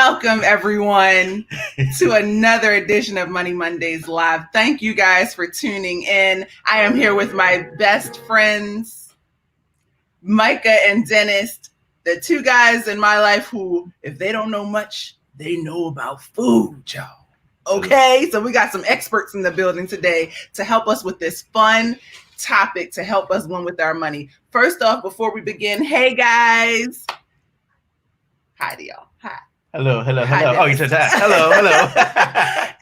Welcome, everyone, to another edition of Money Mondays Live. Thank you guys for tuning in. I am here with my best friends, Micah and Dennis, the two guys in my life who, if they don't know much, they know about food, y'all. Okay, so we got some experts in the building today to help us with this fun topic to help us win with our money. First off, before we begin, hey guys. Hi to y'all. Hi. Hello. Hi, Oh, you said that. Hello.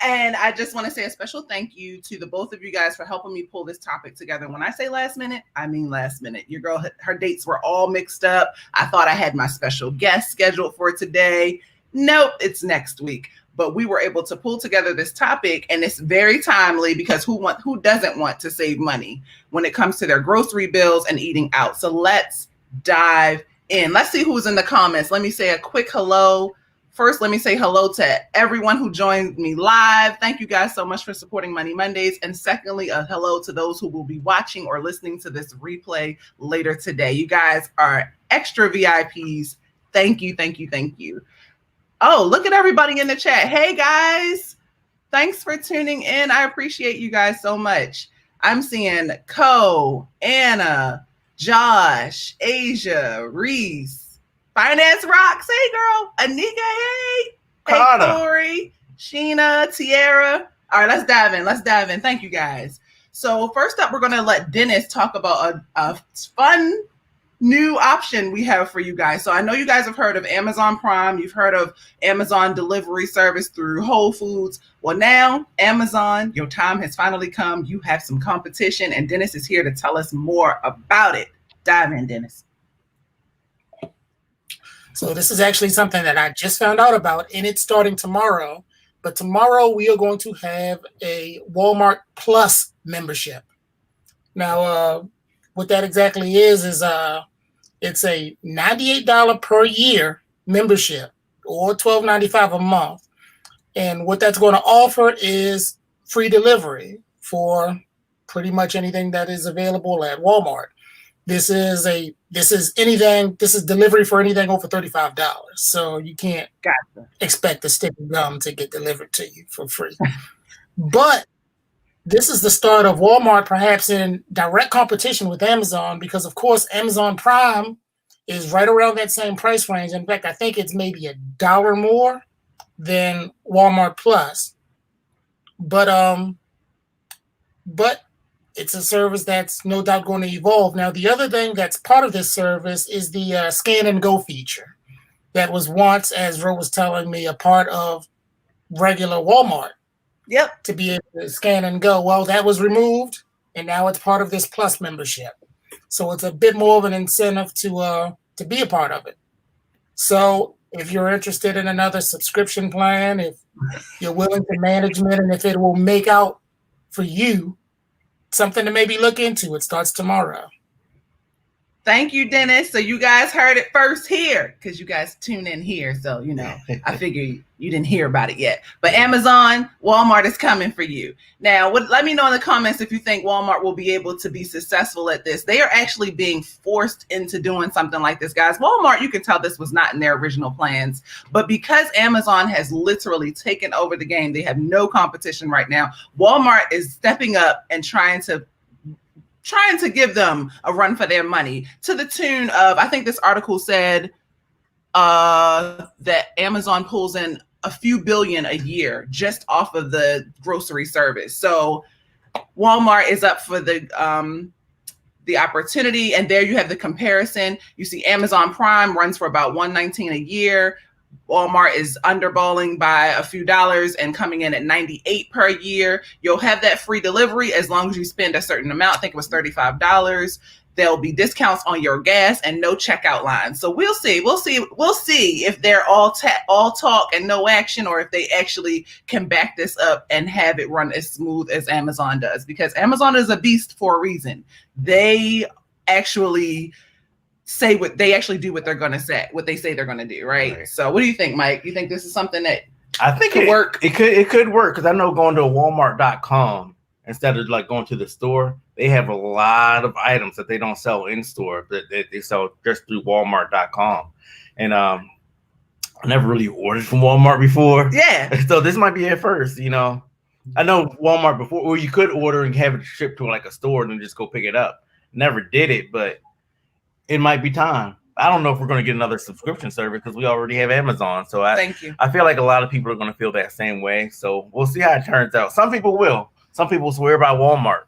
And I just want to say a special thank you to the both of you guys for helping me pull this topic together. When I say last minute, I mean last minute. Your girl, her dates were all mixed up. I thought I had my special guest scheduled for today. Nope, it's next week. But we were able to pull together this topic, and it's very timely because who doesn't want to save money when it comes to their grocery bills and eating out? So let's dive in. Let's see who's in the comments. Let me say a quick hello. First, let me say hello to everyone who joined me live. Thank you guys so much for supporting Money Mondays. And secondly, a hello to those who will be watching or listening to this replay later today. You guys are extra VIPs. Thank you. Oh, look at everybody in the chat. Hey, guys. Thanks for tuning in. I appreciate you guys so much. I'm seeing Anna, Josh, Asia, Reese, Finance Rocks, hey girl, Anika, hey Corey, Sheena, Tiara. All right, let's dive in. Thank you guys. So first up, we're going to let Dennis talk about a fun new option we have for you guys. So I know you guys have heard of Amazon Prime. You've heard of Amazon delivery service through Whole Foods. Well, now Amazon, your time has finally come. You have some competition, and Dennis is here to tell us more about it. Dive in, Dennis. So this is actually something that I just found out about, and it's starting tomorrow. But tomorrow we are going to have a Walmart Plus membership. Now, what that exactly is it's a $98 per year membership or $12.95 a month. And what that's going to offer is free delivery for pretty much anything that is available at Walmart. This is delivery for anything over $35. So you can't expect a stick of gum to get delivered to you for free. But this is the start of Walmart perhaps in direct competition with Amazon because, of course, Amazon Prime is right around that same price range. In fact, I think it's maybe $1 more than Walmart Plus. But it's a service that's no doubt going to evolve. Now, the other thing that's part of this service is the scan and go feature that was once, as Ro was telling me, a part of regular Walmart. Yep. To be able to scan and go. Well, that was removed, and now it's part of this Plus membership. So it's a bit more of an incentive to be a part of it. So if you're interested in another subscription plan, if you're willing to manage it, and if it will make out for you, something to maybe look into. It starts tomorrow. Thank you, Dennis. So you guys heard it first here because you guys tune in here. So, I figure you didn't hear about it yet. But Amazon, Walmart is coming for you. Now, let me know in the comments if you think Walmart will be able to be successful at this. They are actually being forced into doing something like this, guys. Walmart, you can tell this was not in their original plans. But because Amazon has literally taken over the game, they have no competition right now. Walmart is stepping up and trying to give them a run for their money to the tune of, I think this article said that Amazon pulls in a few billion a year just off of the grocery service. So Walmart is up for the opportunity. And there you have the comparison. You see Amazon Prime runs for about $119 a year. Walmart is underballing by a few dollars and coming in at $98 per year. You'll have that free delivery as long as you spend a certain amount. I think it was $35. There'll be discounts on your gas and no checkout lines. So we'll see if they're all talk and no action, or if they actually can back this up and have it run as smooth as Amazon does, because Amazon is a beast for a reason. They actually say what they actually do, what they're going to say, what they say they're going to do. Right. So what do you think, Mike? You think this is something that I think could work? It could work. Cause I know going to Walmart.com instead of like going to the store, they have a lot of items that they don't sell in store, but they sell just through Walmart.com. And I never really ordered from Walmart before. Yeah. So this might be at first, I know Walmart before, or you could order and have it shipped to like a store and then just go pick it up. Never did it, but it might be time. I don't know if we're going to get another subscription service because we already have Amazon. So Thank you. I feel like a lot of people are going to feel that same way. So we'll see how it turns out. Some people will. Some people swear by Walmart.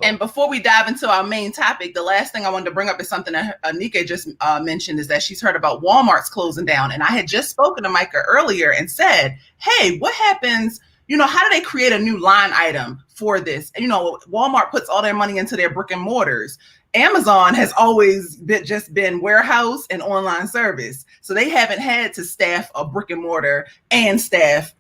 And before we dive into our main topic, the last thing I wanted to bring up is something that Anika just mentioned, is that she's heard about Walmart's closing down. And I had just spoken to Micah earlier and said, hey, what happens? How do they create a new line item for this? Walmart puts all their money into their brick and mortars. Amazon has always been warehouse and online service. So they haven't had to staff a brick and mortar and staff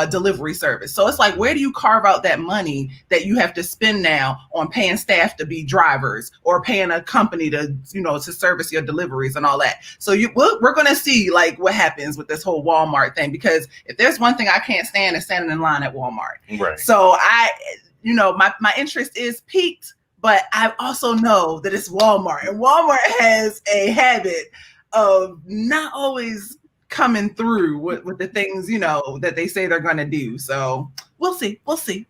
delivery service. So it's like, where do you carve out that money that you have to spend now on paying staff to be drivers or paying a company to service your deliveries and all that? So we're going to see like what happens with this whole Walmart thing, because if there's one thing I can't stand is standing in line at Walmart. Right. So my interest is piqued, but I also know that it's Walmart, and Walmart has a habit of not always coming through with the things that they say they're going to do. So we'll see.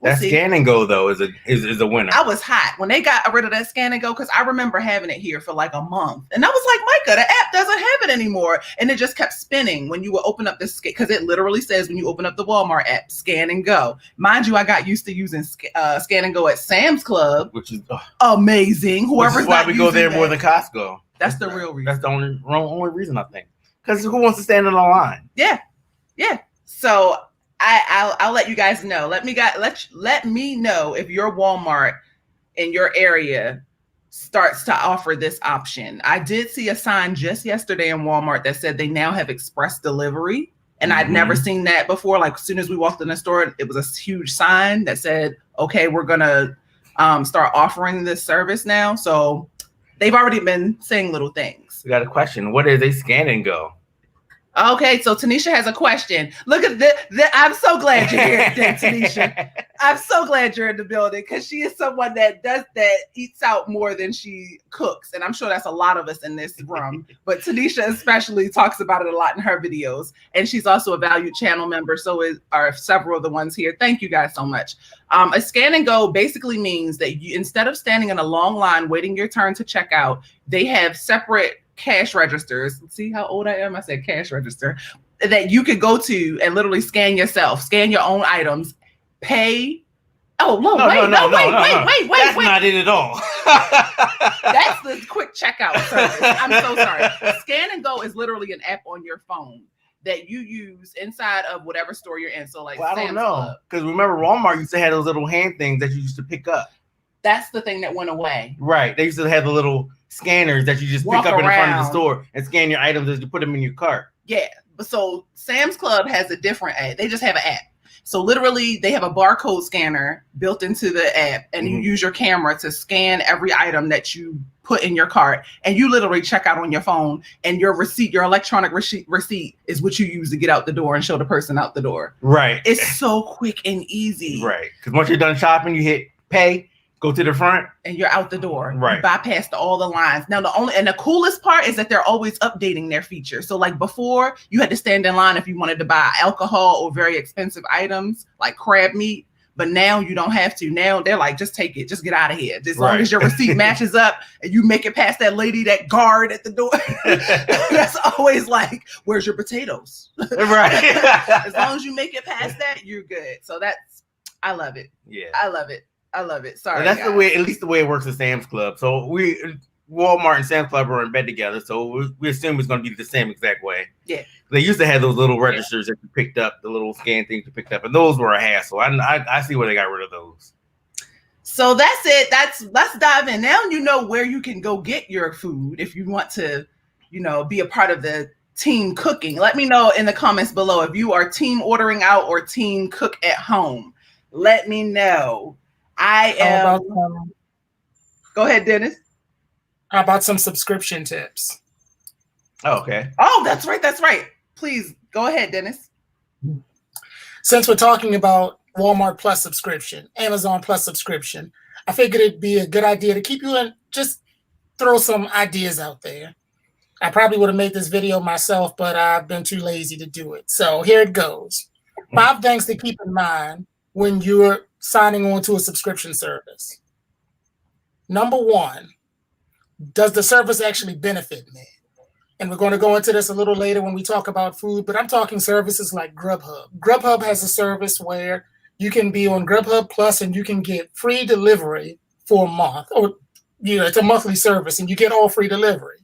That scan and go though is a winner. I was hot when they got rid of that scan and go, because I remember having it here for like a month, and I was like, Micah, the app doesn't have it anymore, and it just kept spinning when you would open up this, because it literally says when you open up the Walmart app, scan and go. Mind you, I got used to using scan and go at Sam's Club, which is amazing. Whoever's why we go there more than Costco. That's the real reason. That's the only reason, I think. Because who wants to stand in a line? Yeah. So I'll let you guys know. Let me know if your Walmart in your area starts to offer this option. I did see a sign just yesterday in Walmart that said they now have express delivery, and I'd never seen that before. Like, as soon as we walked in the store, it was a huge sign that said, "Okay, we're gonna start offering this service now." So they've already been saying little things. We got a question. What is a scan and go? Okay, so Tanisha has a question. Look at this. I'm so glad you're here, Tanisha. I'm so glad you're in the building, because she is someone that eats out more than she cooks. And I'm sure that's a lot of us in this room. But Tanisha especially talks about it a lot in her videos. And she's also a valued channel member. So are several of the ones here. Thank you guys so much. A scan and go basically means that you, instead of standing in a long line waiting your turn to check out, they have separate cash registers. See how old I am? I said cash register, that you could go to and literally scan your own items, pay. Wait. That's not it at all. That's the quick checkout service. I'm so sorry. Scan and go is literally an app on your phone that you use inside of whatever store you're in. So like, I don't know, because remember Walmart used to have those little hand things that you used to pick up. That's the thing that went away. Right. They used to have the little scanners that you just pick up in front of the store and scan your items as you put them in your cart. Yeah. So Sam's Club has a different app. They just have an app. So literally they have a barcode scanner built into the app, and you use your camera to scan every item that you put in your cart, and you literally check out on your phone, and your receipt, your electronic receipt is what you use to get out the door and show the person out the door. Right. It's so quick and easy. Right. Because once you're done shopping, you hit pay, go to the front, and you're out the door. Right. You bypassed all the lines. Now the coolest part is that they're always updating their features. So like before, you had to stand in line if you wanted to buy alcohol or very expensive items like crab meat. But now you don't have to. Now they're like, just take it, just get out of here. As long as your receipt matches up and you make it past that lady, that guard at the door. That's always like, where's your potatoes? Right. As long as you make it past that, you're good. So I love it. Yeah. I love it. Sorry. And that's the way, at least the way it works at Sam's Club. So Walmart and Sam's Club are in bed together. So we assume it's going to be the same exact way. Yeah. They used to have those little registers that you picked up, the little scan things you picked up, and those were a hassle. I see where they got rid of those. So that's it. Let's dive in. Now you know where you can go get your food if you want to, be a part of the team cooking. Let me know in the comments below if you are team ordering out or team cook at home. Let me know. I am. Go ahead, Dennis. How about some subscription tips? Oh, okay. Oh, that's right. Please go ahead, Dennis. Since we're talking about Walmart Plus subscription, Amazon Plus subscription, I figured it'd be a good idea to keep you in, just throw some ideas out there. I probably would have made this video myself, but I've been too lazy to do it. So here it goes. 5 things to keep in mind when you're signing on to a subscription service. Number 1, does the service actually benefit me? And we're going to go into this a little later when we talk about food, but I'm talking services like Grubhub. Grubhub has a service where you can be on Grubhub Plus and you can get free delivery for a month. Or, it's a monthly service and you get all free delivery.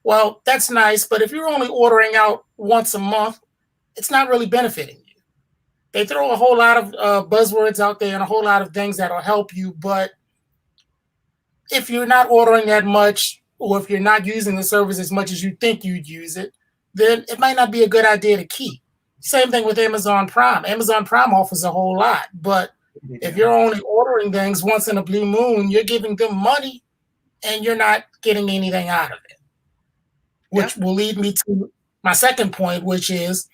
Well, that's nice, but if you're only ordering out once a month, it's not really benefiting you. They throw a whole lot of buzzwords out there and a whole lot of things that'll help you, but if you're not ordering that much, or if you're not using the service as much as you think you'd use it, then it might not be a good idea to keep. Same thing with Amazon Prime. Amazon Prime offers a whole lot, but if you're only ordering things once in a blue moon, you're giving them money and you're not getting anything out of it. Which will lead me to my second point, which is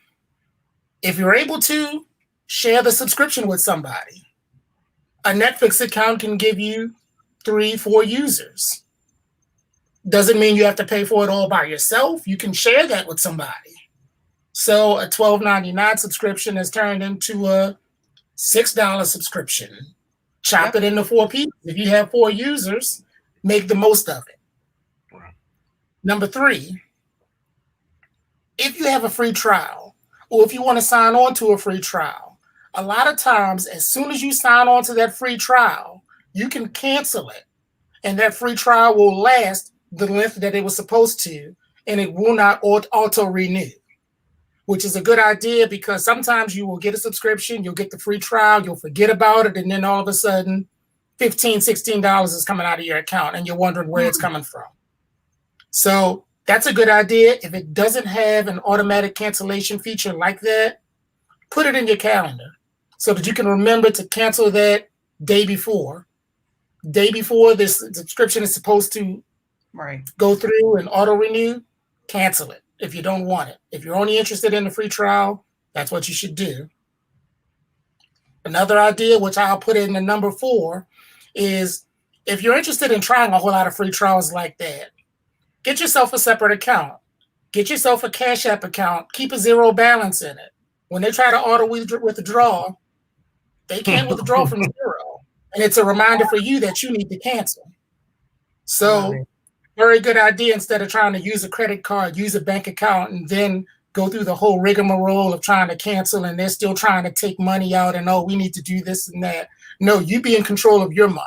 if you're able to share the subscription with somebody, a Netflix account can give you 3-4 users. Doesn't mean you have to pay for it all by yourself. You can share that with somebody. So a $12.99 subscription has turned into a $6 subscription. Chop it into 4 pieces. If you have 4 users, make the most of it. Right. Number 3, if you have a free trial, or if you want to sign on to a free trial, a lot of times, as soon as you sign on to that free trial, you can cancel it. And that free trial will last the length that it was supposed to, and it will not auto-renew, which is a good idea because sometimes you will get a subscription, you'll get the free trial, you'll forget about it, and then all of a sudden, $15, $16 is coming out of your account, and you're wondering where it's coming from. So that's a good idea. If it doesn't have an automatic cancellation feature like that, put it in your calendar so that you can remember to cancel that day before. Day before this subscription is supposed to go through and auto-renew, cancel it if you don't want it. If you're only interested in the free trial, that's what you should do. Another idea, which I'll put in the number 4, is if you're interested in trying a whole lot of free trials like that, get yourself a separate account. Get yourself a Cash App account. Keep a 0 balance in it. When they try to auto-withdraw, they can't withdraw from 0. And it's a reminder for you that you need to cancel. So very good idea. Instead of trying to use a credit card, use a bank account, and then go through the whole rigmarole of trying to cancel, and they're still trying to take money out and, we need to do this and that. No, you be in control of your money.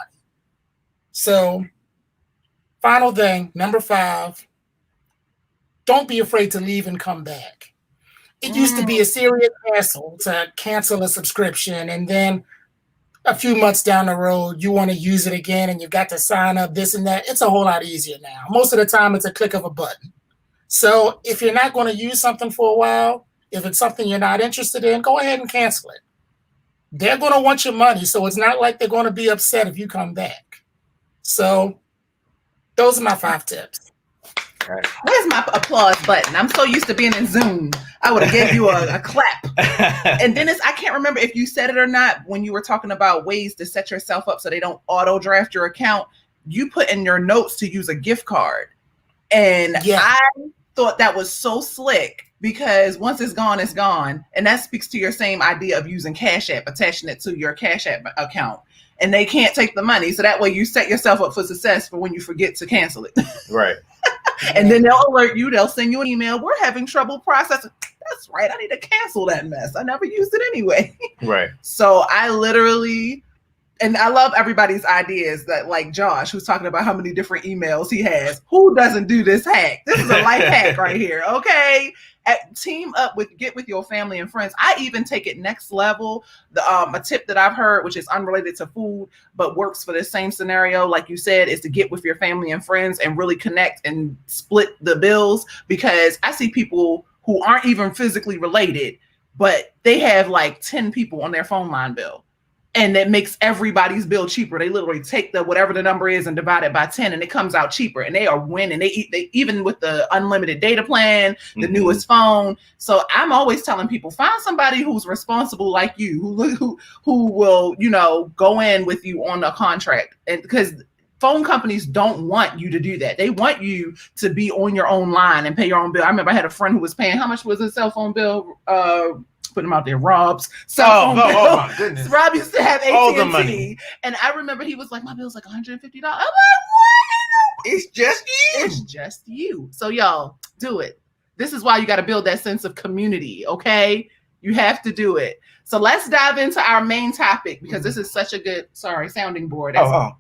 So final thing, number 5, don't be afraid to leave and come back. It used to be a serious hassle to cancel a subscription, and then a few months down the road, you want to use it again and you've got to sign up, this and that. It's a whole lot easier now. Most of the time, it's a click of a button. So if you're not going to use something for a while, if it's something you're not interested in, go ahead and cancel it. They're going to want your money, so it's not like they're going to be upset if you come back. So those are my 5 tips. Right. Where's my applause button? I'm so used to being in Zoom. I would have gave you a clap. And Dennis, I can't remember if you said it or not when you were talking about ways to set yourself up so they don't auto draft your account. You put in your notes to use a gift card. And I thought that was so slick because once it's gone, it's gone. And that speaks to your same idea of using Cash App, attaching it to your Cash App account. And they can't take the money. So that way you set yourself up for success for when you forget to cancel it. Right. And then they'll alert you. They'll send you an email. We're having trouble processing. That's right. I need to cancel that mess. I never used it anyway. Right. So I literally, and I love everybody's ideas that like Josh, who's talking about how many different emails he has. Who doesn't do this hack? This is a life hack right here. Okay. Team up get with your family and friends. I even take it next level. A tip that I've heard, which is unrelated to food, but works for the same scenario, like you said, is to get with your family and friends and really connect and split the bills. Because I see people who aren't even physically related, but they have like 10 people on their phone line bill. And that makes everybody's bill cheaper. They literally take whatever the number is and divide it by 10, and it comes out cheaper. And they are winning. They even with the unlimited data plan, the newest phone. So I'm always telling people, find somebody who's responsible like you, who will, go in with you on a contract. And because phone companies don't want you to do that. They want you to be on your own line and pay your own bill. I remember I had a friend who was paying, how much was his cell phone bill? Put them out there, Rob's cell phone bill. Oh my goodness. Rob used to have AT&T, and I remember he was like, my bill's like $150. I'm like, what? It's just you. It's just you. So y'all, do it. This is why you got to build that sense of community, okay? You have to do it. So let's dive into our main topic, because this is such a good, sounding board. Oh,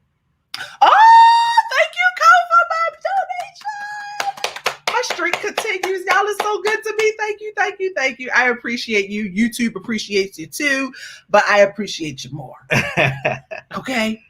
thank you, Ko, for my donation. My streak continues. Y'all are so good to me. Thank you, thank you, thank you. I appreciate you. YouTube appreciates you too, but I appreciate you more. Okay?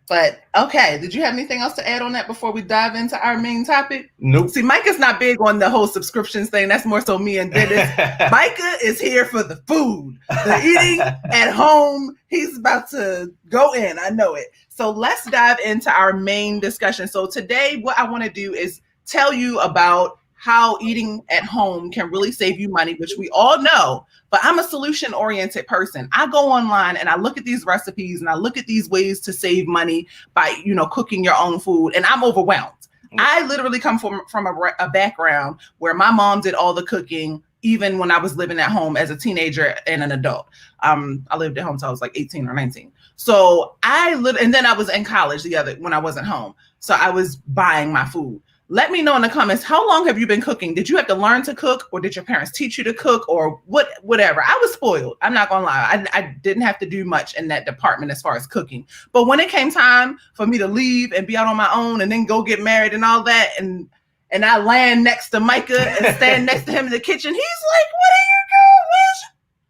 But okay, did you have anything else to add on that before we dive into our main topic? Nope. See, Micah's not big on the whole subscriptions thing. That's more so me and Dennis. Micah is here for the food, the eating at home. He's about to go in. I know it. So let's dive into our main discussion. So today, what I want to do is tell you about how eating at home can really save you money, which we all know. But I'm a solution-oriented person. I go online and I look at these recipes and I look at these ways to save money by, cooking your own food, and I'm overwhelmed. I literally come from a background where my mom did all the cooking, even when I was living at home as a teenager and an adult. I lived at home until I was like 18 or 19. So and then I was in college when I wasn't home. So I was buying my food. Let me know in the comments, how long have you been cooking? Did you have to learn to cook, or did your parents teach you to cook, or whatever? I was spoiled. I'm not gonna lie. I didn't have to do much in that department as far as cooking. But when it came time for me to leave and be out on my own and then go get married and all that, and I land next to Micah and stand next to him in the kitchen, he's like, what are you doing, Wish?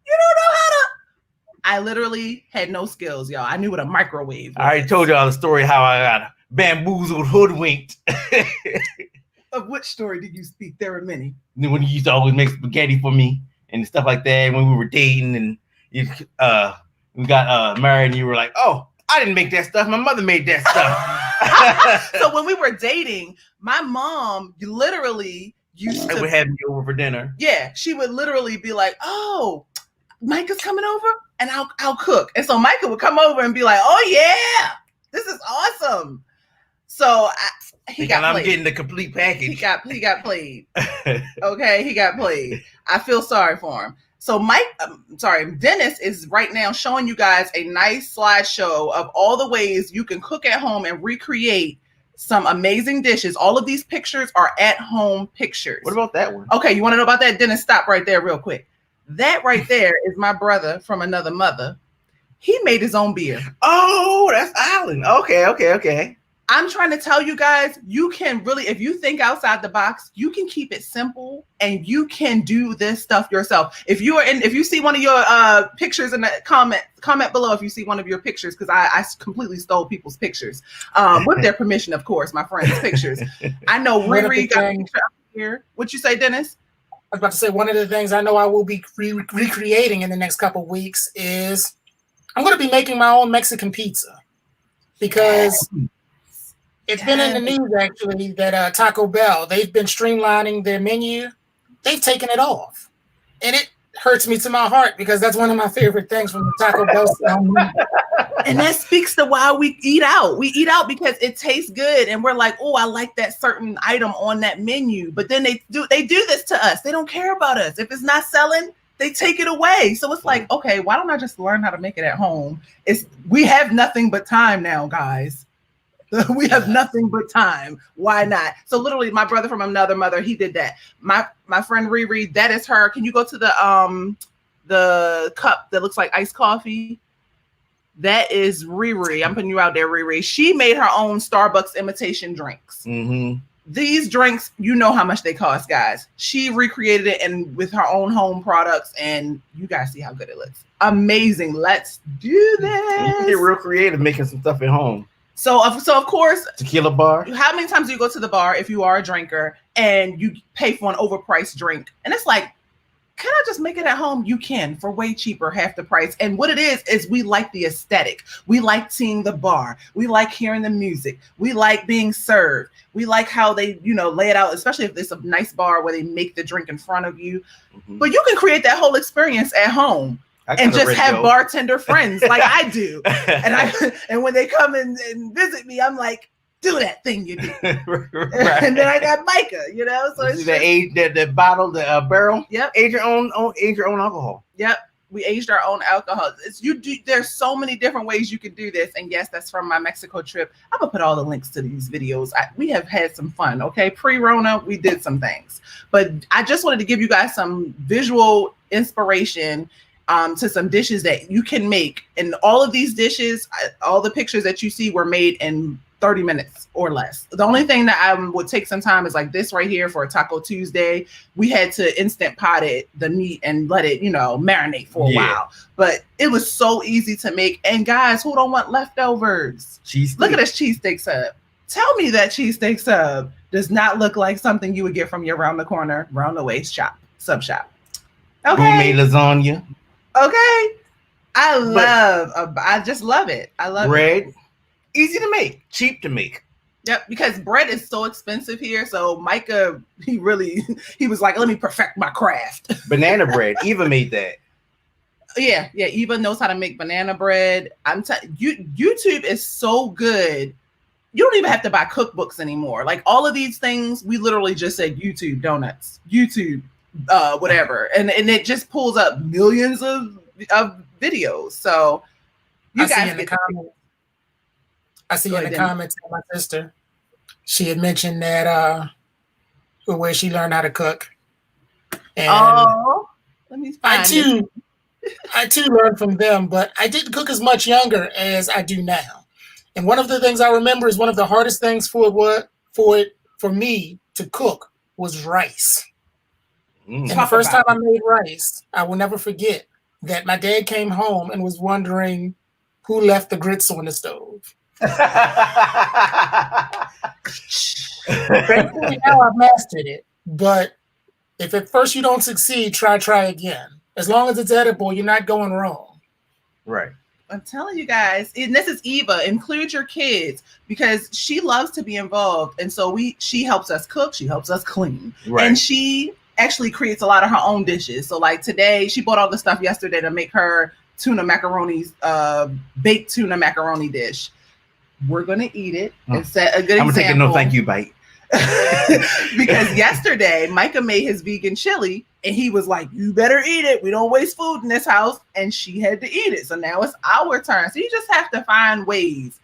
You don't know how to. I literally had no skills, y'all. I knew what a microwave was. I already told y'all the story how I got bamboozled, hoodwinked. Of which story did you speak? There were many. When you used to always make spaghetti for me and stuff like that, when we were dating and we got married, and you were like, oh, I didn't make that stuff. My mother made that stuff. So when we were dating, my mom literally would have me over for dinner. Yeah, she would literally be like, oh, Micah's coming over and I'll cook. And so Micah would come over and be like, oh yeah, this is awesome. So he got played. I'm getting the complete package. He got played. Okay, he got played. I feel sorry for him. So Dennis is right now showing you guys a nice slideshow of all the ways you can cook at home and recreate some amazing dishes. All of these pictures are at home pictures. What about that one? Okay, you want to know about that? Dennis, stop right there real quick. That right there is my brother from another mother. He made his own beer. Oh, that's Island. Okay. I'm trying to tell you guys, you can really, if you think outside the box, you can keep it simple and you can do this stuff yourself. If you see one of your pictures in the comment below, if you see one of your pictures, because I completely stole people's pictures with their permission, of course, my friends' pictures. I know Riri got a picture up here. What'd you say, Dennis? I was about to say, one of the things I know I will be recreating in the next couple of weeks is I'm going to be making my own Mexican pizza, because it's been in the news actually that Taco Bell, they've been streamlining their menu. They've taken it off, and it hurts me to my heart because that's one of my favorite things from the Taco Bell. And that speaks to why we eat out. We eat out because it tastes good, and we're like, oh, I like that certain item on that menu. But then they do this to us. They don't care about us. If it's not selling, they take it away. So it's like, okay, why don't I just learn how to make it at home? We have nothing but time now, guys. We have nothing but time. Why not? So literally, my brother from another mother, he did that. My friend Riri, that is her. Can you go to the cup that looks like iced coffee? That is Riri. I'm putting you out there, Riri. She made her own Starbucks imitation drinks. Mm-hmm. These drinks, you know how much they cost, guys. She recreated it and with her own home products, and you guys see how good it looks. Amazing. Let's do this. You can get real creative making some stuff at home. So of course, tequila bar. How many times do you go to the bar if you are a drinker and you pay for an overpriced drink? And it's like, can I just make it at home? You can, for way cheaper, half the price. And what it is we like the aesthetic. We like seeing the bar. We like hearing the music. We like being served. We like how they, lay it out, especially if it's a nice bar where they make the drink in front of you. Mm-hmm. But you can create that whole experience at home. and just have bartender friends like I do. And when they come and visit me, I'm like, do that thing you do. Right. And then I got Micah, so it's the bottle, the barrel. Yep. Age your own alcohol. Yep. We aged our own alcohol. There's so many different ways you can do this. And yes, that's from my Mexico trip. I'm gonna put all the links to these videos. We have had some fun. Okay. Pre-Rona, we did some things, but I just wanted to give you guys some visual inspiration to some dishes that you can make. And all of these dishes, all the pictures that you see were made in 30 minutes or less. The only thing that I would take some time is like this right here for a Taco Tuesday. We had to instant pot the meat and let it, marinate for a while. But it was so easy to make. And guys, who don't want leftovers? Look at this cheesesteak sub. Tell me that cheesesteak sub does not look like something you would get from your round the corner, round the way sub shop. Okay. Gourmet lasagna. Okay. I just love it. I love bread. it. Easy to make, cheap to make. Yep, because bread is so expensive here. So Micah, he was like, let me perfect my craft. Banana bread. Eva made that. Yeah. Eva knows how to make banana bread. YouTube is so good. You don't even have to buy cookbooks anymore. Like all of these things, we literally just said YouTube donuts, YouTube, whatever. And it just pulls up millions of videos. So you guys get I see in the comments of my sister, she had mentioned that where she learned how to cook. And let me find I too learned from them, but I didn't cook as much younger as I do now. And one of the things I remember is one of the hardest things for me to cook was rice. And the first time I made rice, I will never forget that my dad came home and was wondering who left the grits on the stove. Thankfully now I've mastered it, but if at first you don't succeed, try again. As long as it's edible, you're not going wrong. Right. I'm telling you guys, and this is Eva, include your kids because she loves to be involved. And so she helps us cook, she helps us clean. Right. And she actually creates a lot of her own dishes. So like today, she bought all the stuff yesterday to make her tuna macaronis, baked tuna macaroni dish. We're gonna eat it and set a good example. I'm gonna take a no thank you bite. Because yesterday Micah made his vegan chili and he was like, you better eat it. We don't waste food in this house. And she had to eat it. So now it's our turn. So you just have to find ways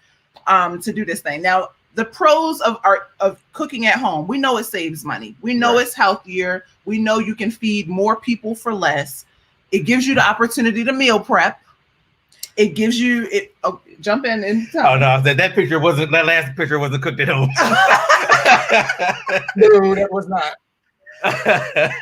to do this thing. Now, the pros of cooking at home, we know it saves money. We know it's healthier. We know you can feed more people for less. It gives you the opportunity to meal prep. It gives you it. Oh, jump in and tell me. No, that last picture wasn't cooked at home. No, that was not.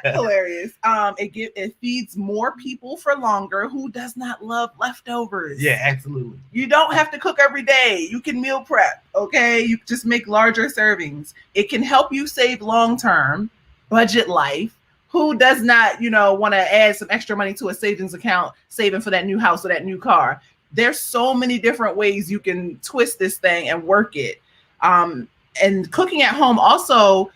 Hilarious. It feeds more people for longer. Who does not love leftovers? Yeah, absolutely. You don't have to cook every day. You can meal prep. Okay, you just make larger servings. It can help you save long term, budget life. Who does not, want to add some extra money to a savings account, saving for that new house or that new car? There's so many different ways you can twist this thing and work it. And cooking at home also,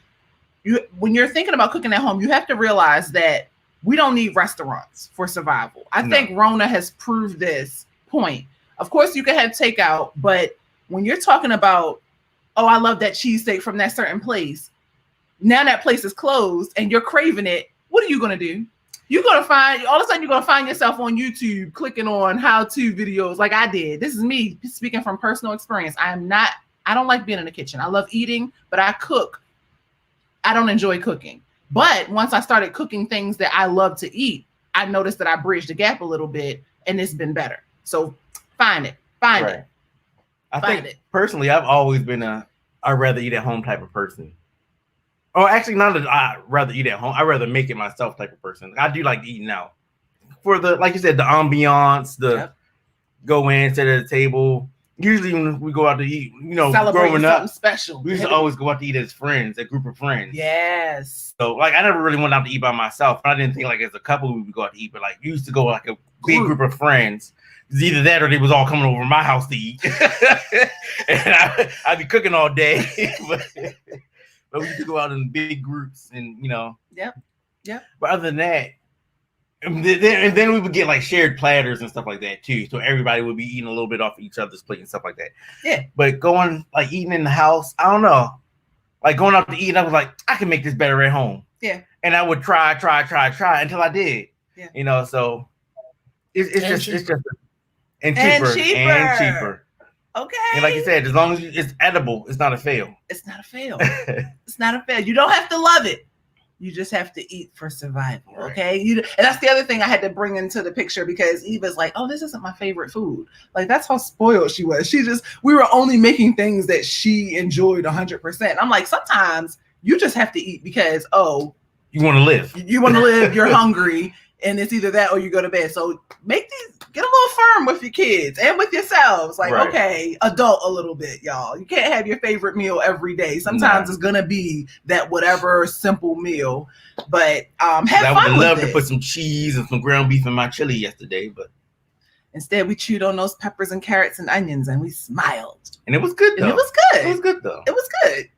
when you're thinking about cooking at home, you have to realize that we don't need restaurants for survival. I think Rona has proved this point. Of course, you can have takeout, but when you're talking about, I love that cheesesteak from that certain place, now that place is closed and you're craving it, what are you going to do? You're going to find, all of a sudden, you're going to find yourself on YouTube clicking on how-to videos like I did. This is me speaking from personal experience. I don't like being in the kitchen. I love eating, but I cook. I don't enjoy cooking. But once I started cooking things that I love to eat, I noticed that I bridged the gap a little bit and it's been better. So find it. I think personally, I've always been I'd rather eat at home type of person. Oh, actually, not that I'd rather eat at home. I'd rather make it myself type of person. I do like eating out. For like you said, the ambiance, go in, sit at a table. Usually when we go out to eat, growing up, special. We used to always go out to eat as friends, a group of friends. Yes. So like I never really went out to eat by myself. I didn't think like as a couple we would go out to eat, but like we used to go like a big group of friends. It's either that or they was all coming over to my house to eat. And I'd be cooking all day. But we used to go out in big groups and Yep. But other than that, And then we would get like shared platters and stuff like that too. So everybody would be eating a little bit off each other's plate and stuff like that. Yeah. But going like eating in the house, I don't know. Like going out to eat, I was like, I can make this better at home. Yeah. And I would try until I did. Yeah. You know, so it's just cheaper. Okay. And like you said, as long as it's edible, it's not a fail. It's not a fail. It's not a fail. You don't have to love it. You just have to eat for survival. Okay. And that's the other thing I had to bring into the picture because Eva's like, oh, this isn't my favorite food. Like, that's how spoiled she was. We were only making things that she enjoyed 100%. I'm like, sometimes you just have to eat because, you want to live. You want to live. You're hungry. And it's either that or you go to bed. So get a little firm with your kids and with yourselves. Like, okay, adult a little bit, y'all. You can't have your favorite meal every day. Sometimes it's going to be that whatever simple meal. But have fun with it. I would love to put some cheese and some ground beef in my chili yesterday, but instead we chewed on those peppers and carrots and onions and we smiled. And it was good, though. It was good.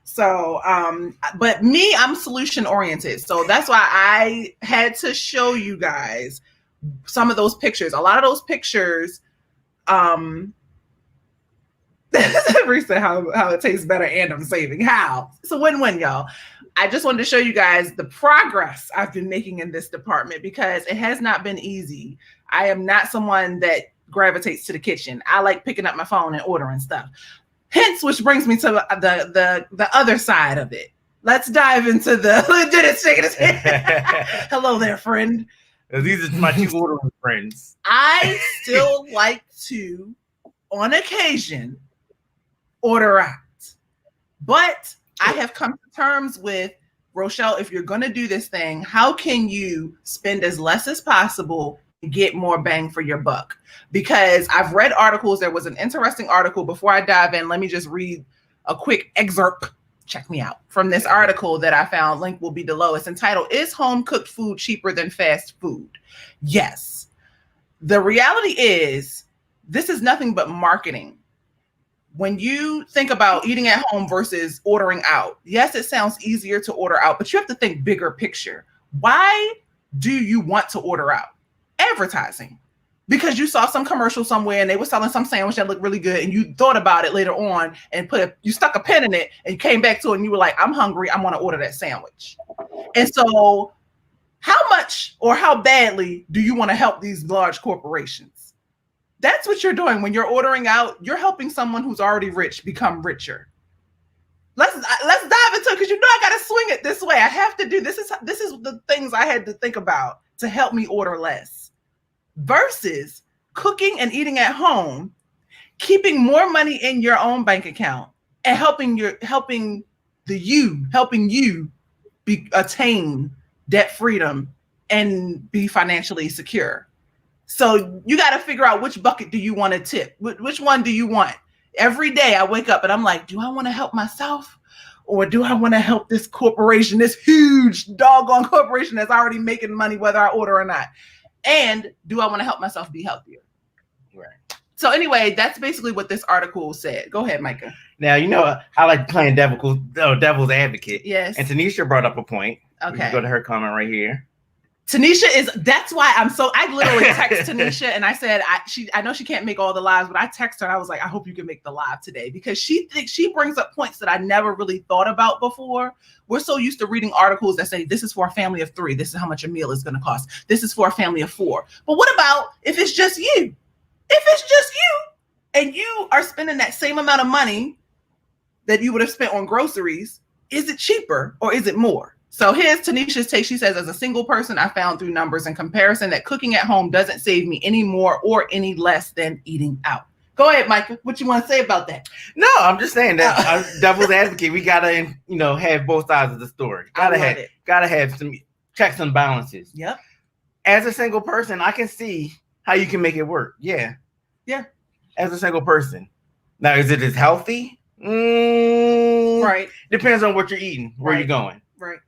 So, but me, I'm solution oriented. So that's why I had to show you guys some of those pictures. A lot of those pictures, Risa, how it tastes better and I'm saving. How? It's a win-win, y'all. I just wanted to show you guys the progress I've been making in this department because it has not been easy. I am not someone that gravitates to the kitchen. I like picking up my phone and ordering stuff. Hence, which brings me to the other side of it. Let's dive into the legit shaking his head. Hello there, friend. These are my two ordering friends. I still like to, on occasion, order out. But I have come to terms with, Rochelle, if you're going to do this thing, how can you spend as less as possible and get more bang for your buck? Because I've read articles. There was an interesting article. Before I dive in, let me just read a quick excerpt. Check me out from this article that I found. Link will be below. It's entitled, "Is Home Cooked Food Cheaper Than Fast Food?" Yes. The reality is this is nothing but marketing. When you think about eating at home versus ordering out, yes, it sounds easier to order out, but you have to think bigger picture. Why do you want to order out? Advertising. Because you saw some commercial somewhere and they were selling some sandwich that looked really good and you thought about it later on and you stuck a pin in it and you came back to it and you were like, I'm hungry, I want to order that sandwich. And so how much or how badly do you want to help these large corporations? That's what you're doing when you're ordering out. You're helping someone who's already rich become richer. Let's dive into it because I got to swing it this way. I have to do this. This is the things I had to think about to help me order less. Versus cooking and eating at home, keeping more money in your own bank account and helping you attain debt freedom and be financially secure. So you got to figure out which bucket do you want to tip? Which one do you want? Every day I wake up and I'm like, do I want to help myself? Or do I want to help this corporation, this huge doggone corporation that's already making money whether I order or not? And do I want to help myself be healthier? Right. So anyway, that's basically what this article said. Go ahead, Micah. Now, I like playing devil's advocate. Yes. And Tanisha brought up a point. Okay. We can go to her comment right here. That's why I literally text Tanisha and I said, I know she can't make all the lives, but I text her. I was like, I hope you can make the live today because she brings up points that I never really thought about before. We're so used to reading articles that say, this is for a family of 3. This is how much a meal is going to cost. This is for a family of 4. But what about if it's just you? If it's just you and you are spending that same amount of money that you would have spent on groceries, is it cheaper or is it more? So here's Tanisha's take. She says, as a single person, I found through numbers and comparison that cooking at home doesn't save me any more or any less than eating out. Go ahead, Micah. What you want to say about that? No, I'm just saying that devil's advocate. We gotta, have both sides of the story. Gotta have some checks and balances. Yep. As a single person, I can see how you can make it work. Yeah. Yeah. As a single person. Now, is it as healthy? Right. Depends on what you're eating, where you're going. Right.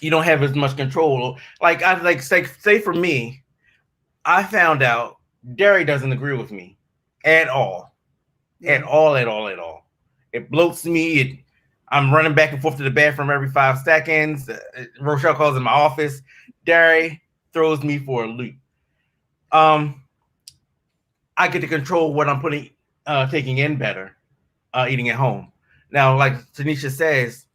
You don't have as much control. Say for me, I found out dairy doesn't agree with me at all. Yeah. At all. It bloats me. I'm running back and forth to the bathroom every 5 seconds. Rochelle calls in my office. Derry throws me for a loop. I get to control what I'm taking in better, eating at home. Now, like Tanisha says,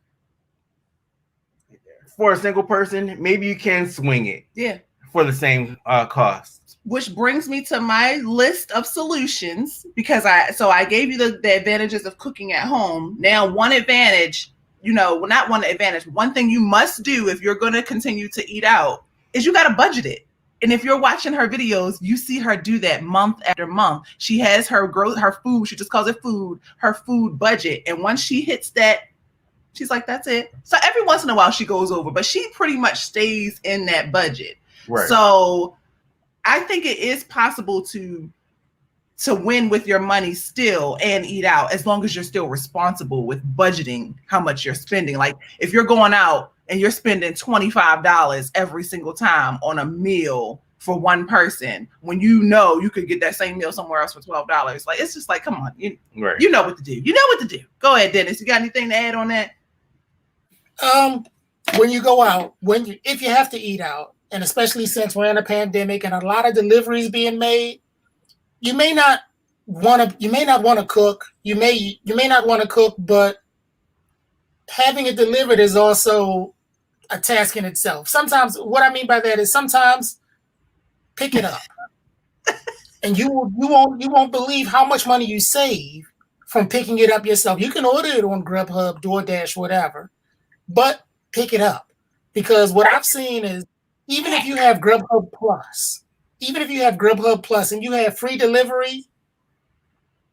for a single person, maybe you can swing it. Yeah. For the same cost. Which brings me to my list of solutions, because I gave you the advantages of cooking at home. Now, one advantage, not one advantage, one thing you must do if you're going to continue to eat out is you got to budget it. And if you're watching her videos, you see her do that month after month. She has her food, she just calls it food, her food budget. And once she hits that, she's like, that's it. So every once in a while she goes over, but she pretty much stays in that budget. Right. So I think it is possible to win with your money still and eat out, as long as you're still responsible with budgeting how much you're spending. Like if you're going out and you're spending $25 every single time on a meal for one person, when you could get that same meal somewhere else for $12. Like, it's just like, come on, you know what to do. You know what to do. Go ahead, Dennis. You got anything to add on that? When you go out, if you have to eat out, and especially since we're in a pandemic and a lot of deliveries being made, you may not want to cook. You may not want to cook, but having it delivered is also a task in itself. Sometimes, what I mean by that is sometimes pick it up, and you won't believe how much money you save from picking it up yourself. You can order it on Grubhub, DoorDash, whatever, but pick it up, because what I've seen is, even if you have Grubhub Plus and you have free delivery,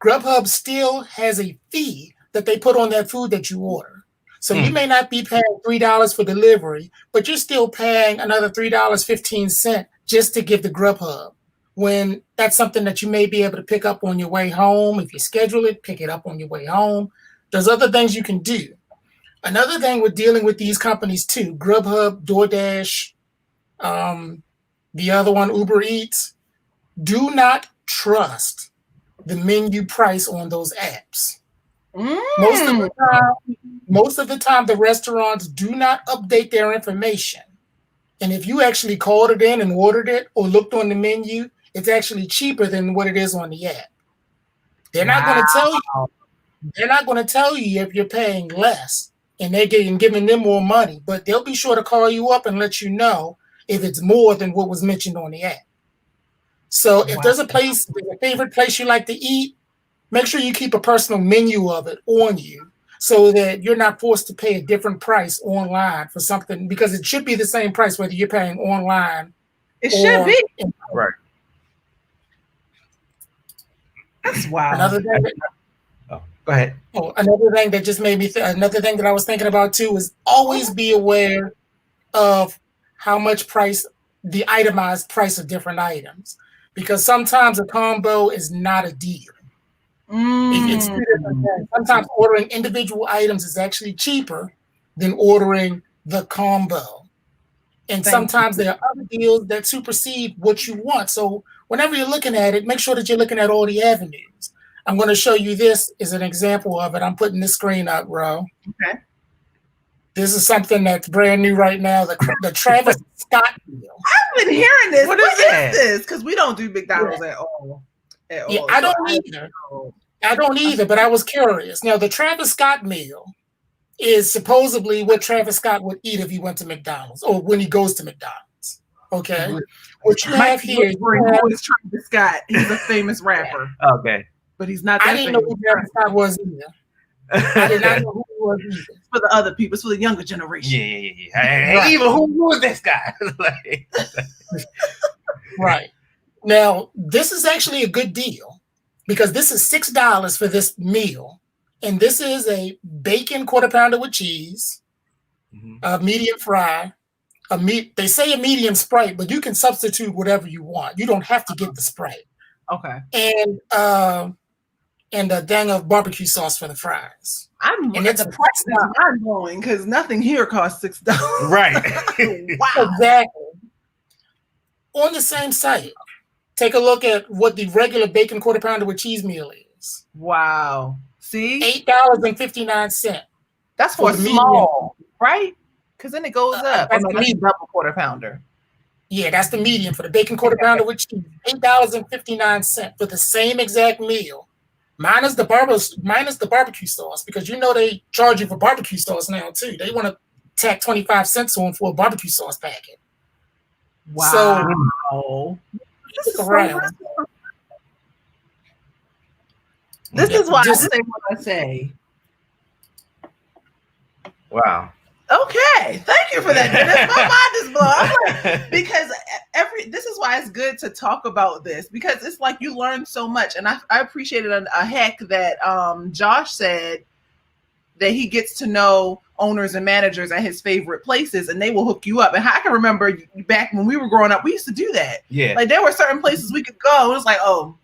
Grubhub still has a fee that they put on that food that you order. So you may not be paying $3 for delivery, but you're still paying another $3.15 just to give the Grubhub, when that's something that you may be able to pick up on your way home. If you schedule it, pick it up on your way home. There's other things you can do. Another thing with dealing with these companies too, Grubhub, DoorDash, the other one, Uber Eats, do not trust the menu price on those apps. Most of the time, the restaurants do not update their information. And if you actually called it in and ordered it or looked on the menu, it's actually cheaper than what it is on the app. They're not going to tell you. They're not going to tell you if you're paying less and they're giving them more money, but they'll be sure to call you up and let you know if it's more than what was mentioned on the app. So if there's a favorite place you like to eat, make sure you keep a personal menu of it on you, so that you're not forced to pay a different price online for something, because it should be the same price whether you're paying online. It should be. Right. That's wild. Go ahead. Another thing that just made me another thing that I was thinking about too is always be aware of how much the itemized price of different items, because sometimes a combo is not a deal. Sometimes ordering individual items is actually cheaper than ordering the combo. And sometimes there are other deals that supersede what you want. So whenever you're looking at it, make sure that you're looking at all the avenues. I'm going to show you this as an example of it. I'm putting this screen up, Ro. Okay. This is something that's brand new right now, the Travis Scott deal. I've been hearing this. What is this? Because we don't do McDonald's at all. I don't either. I don't either, but I was curious. Now, the Travis Scott meal is supposedly what Travis Scott would eat if he went to McDonald's, or when he goes to McDonald's. Okay? Mm-hmm. What you have here is Travis Scott. He's a famous rapper. Okay. But he's not that I didn't know who Travis Scott was either. I did not know who he was either. For the other people, it's for the younger generation. Yeah. Right. Even who is this guy? Right. Now, this is actually a good deal, because this is $6 for this meal. And this is a bacon quarter pounder with cheese, a medium fry, they say a medium Sprite, but you can substitute whatever you want. You don't have to get the Sprite. Okay. And a dang of barbecue sauce for the fries. And the price is mind-blowing, because nothing here costs $6. Right. Wow. Exactly. On the same site, take a look at what the regular bacon quarter pounder with cheese meal is. Wow. See? $8.59. That's for a small, right? Because then it goes up. That's the double quarter pounder. Yeah, that's the medium for the bacon quarter pounder with cheese. $8.59 for the same exact meal, minus the barbecue sauce, because they charge you for barbecue sauce now too. They want to tack 25 cents on for a barbecue sauce packet. Wow. So this is around. This is why I say what I say. Wow. Okay, thank you for that. My mind is blown. I'm like, because this is why it's good to talk about this, because it's like you learn so much. And I appreciated a hack that Josh said, that he gets to know owners and managers at his favorite places, and they will hook you up. And I can remember back when we were growing up, we used to do that. Yeah, like there were certain places we could go. It was like, oh,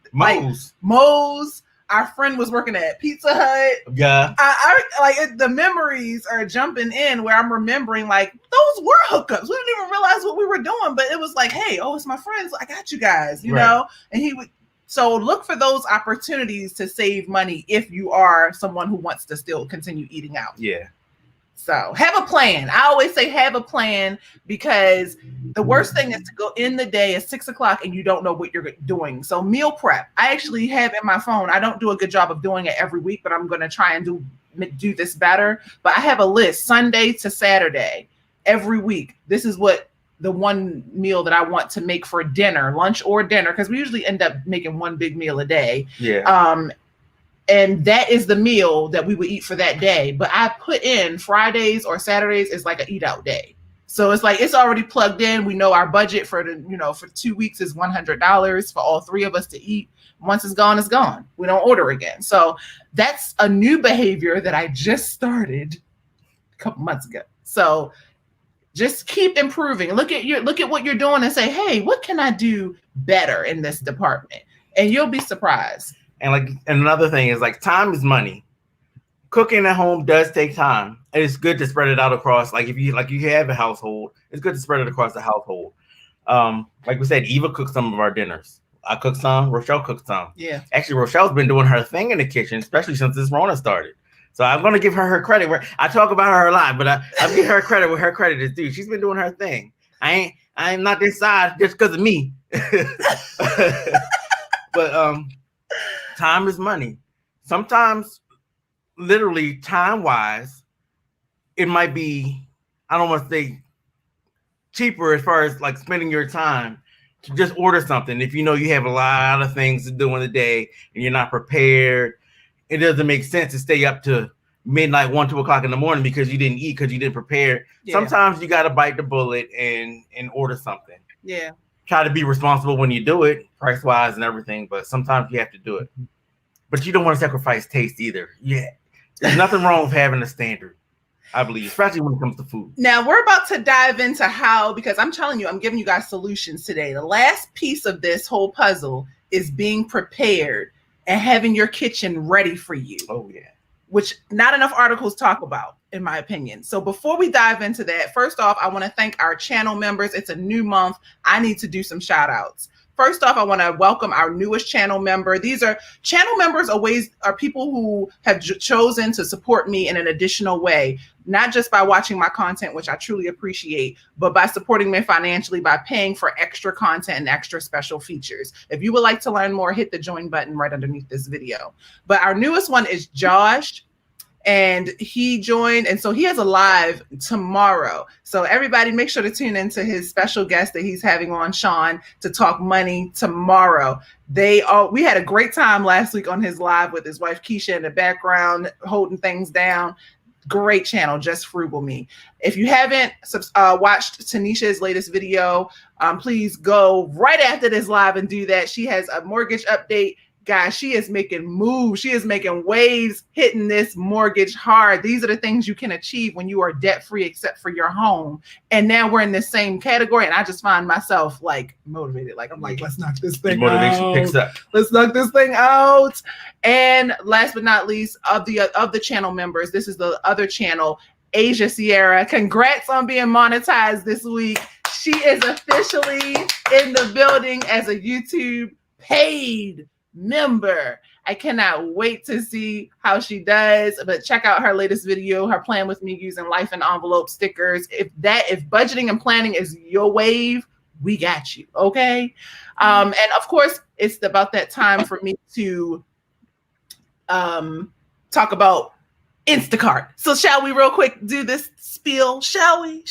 Moe's. Our friend was working at Pizza Hut. Yeah. I like the memories are jumping in where I'm remembering like those were hookups. We didn't even realize what we were doing, but it was like, hey, it's my friends. I got you guys, you know? And he would, so look for those opportunities to save money if you are someone who wants to still continue eating out. Yeah. So have a plan. I always say have a plan, because the worst thing is to go in the day at 6 o'clock and you don't know what you're doing. So meal prep, I actually have in my phone. I don't do a good job of doing it every week, but I'm going to try and do this better. But I have a list Sunday to Saturday every week. This is what the one meal that I want to make for dinner, lunch or dinner, because we usually end up making one big meal a day. Yeah. And that is the meal that we would eat for that day. But I put in Fridays or Saturdays is like an eat out day. So it's like, it's already plugged in. We know our budget for for 2 weeks is $100 for all three of us to eat. Once it's gone, it's gone. We don't order again. So that's a new behavior that I just started a couple months ago. So just keep improving. Look at what you're doing and say, hey, what can I do better in this department? And you'll be surprised. And another thing is like time is money. Cooking at home does take time. And it's good to spread it out across, like if you have a household, it's good to spread it across the household. Like we said, Eva cooked some of our dinners. I cooked some, Rochelle cooked some. Yeah. Actually, Rochelle's been doing her thing in the kitchen, especially since this Rona started. So I'm going to give her credit. Where I talk about her a lot, but I'll give her credit where her credit is due. She's been doing her thing. I ain't not this side just because of me. But time is money. Sometimes, literally, time-wise, it might be, I don't want to say cheaper as far as like spending your time to just order something. If you know you have a lot of things to do in the day and you're not prepared, it doesn't make sense to stay up to midnight, 1, 2 o'clock in the morning because you didn't eat, because you didn't prepare. Yeah. Sometimes you got to bite the bullet and order something. Yeah. Try to be responsible when you do it, price-wise and everything, but sometimes you have to do it. But you don't want to sacrifice taste either. Yeah. There's nothing wrong with having a standard, I believe, especially when it comes to food. Now, we're about to dive into how, because I'm telling you, I'm giving you guys solutions today. The last piece of this whole puzzle is being prepared and having your kitchen ready for you. Oh, yeah. Which not enough articles talk about, in my opinion. So before we dive into that, first off, I want to thank our channel members. It's a new month. I need to do some shout outs. First off, I want to welcome our newest channel member. These are channel members are people who have chosen to support me in an additional way, not just by watching my content, which I truly appreciate, but by supporting me financially by paying for extra content and extra special features. If you would like to learn more, hit the join button right underneath this video. But our newest one is Josh. And he joined, and so he has a live tomorrow. So everybody make sure to tune into his special guest that he's having on, Sean, to talk money tomorrow. We had a great time last week on his live with his wife Keisha in the background, holding things down. Great channel, Just Frugal Me. If you haven't watched Tanisha's latest video, please go right after this live and do that. She has a mortgage update. Guys, she is making moves. She is making waves, hitting this mortgage hard. These are the things you can achieve when you are debt-free, except for your home. And now we're in the same category, and I just find myself like motivated. Like I'm like, let's knock this thing out. Motivation picks up. Let's knock this thing out. And last but not least, of the channel members, this is the other channel, Asia Sierra. Congrats on being monetized this week. She is officially in the building as a YouTube paid member. I cannot wait to see how she does. But check out her latest video, her plan with me using life and envelope stickers. If budgeting and planning is your wave, we got you. Okay. And of course, it's about that time for me to talk about Instacart. So shall we real quick do this spiel? Shall we?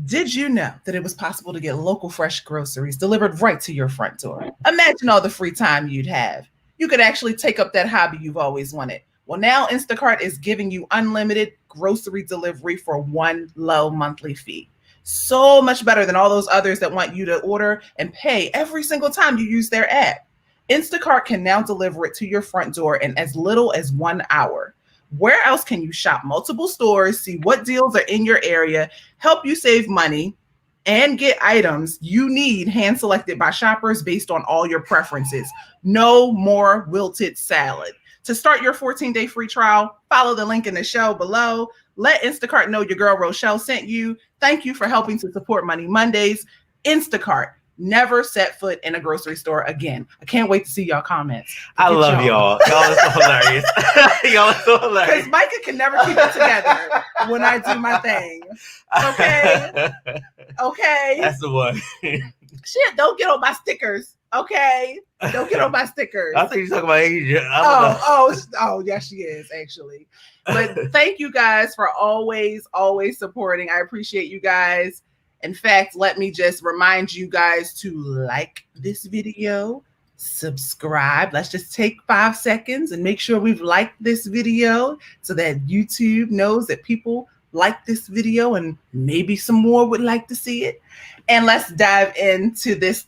Did you know that it was possible to get local fresh groceries delivered right to your front door? Imagine all the free time you'd have. You could actually take up that hobby you've always wanted. Well, now Instacart is giving you unlimited grocery delivery for one low monthly fee. So much better than all those others that want you to order and pay every single time you use their app. Instacart can now deliver it to your front door in as little as 1 hour. Where else can you shop multiple stores, see what deals are in your area, help you save money, and get items you need hand-selected by shoppers based on all your preferences? No more wilted salad. To start your 14-day free trial, follow the link in the show below. Let Instacart know your girl Rochelle sent you. Thank you for helping to support Money Mondays. Instacart. Never set foot in a grocery store again. I can't wait to see y'all comments. I love y'all. Y'all are so hilarious. Y'all are so hilarious. Because Micah can never keep it together when I do my thing. Okay. That's the one. Shit, don't get on my stickers. Okay. Don't get on my stickers. I think you're talking about Asia. Oh, yes, she is actually. But thank you guys for always supporting. I appreciate you guys. In fact, let me just remind you guys to like this video, subscribe. Let's just take 5 seconds and make sure we've liked this video so that YouTube knows that people like this video and maybe some more would like to see it. And let's dive into this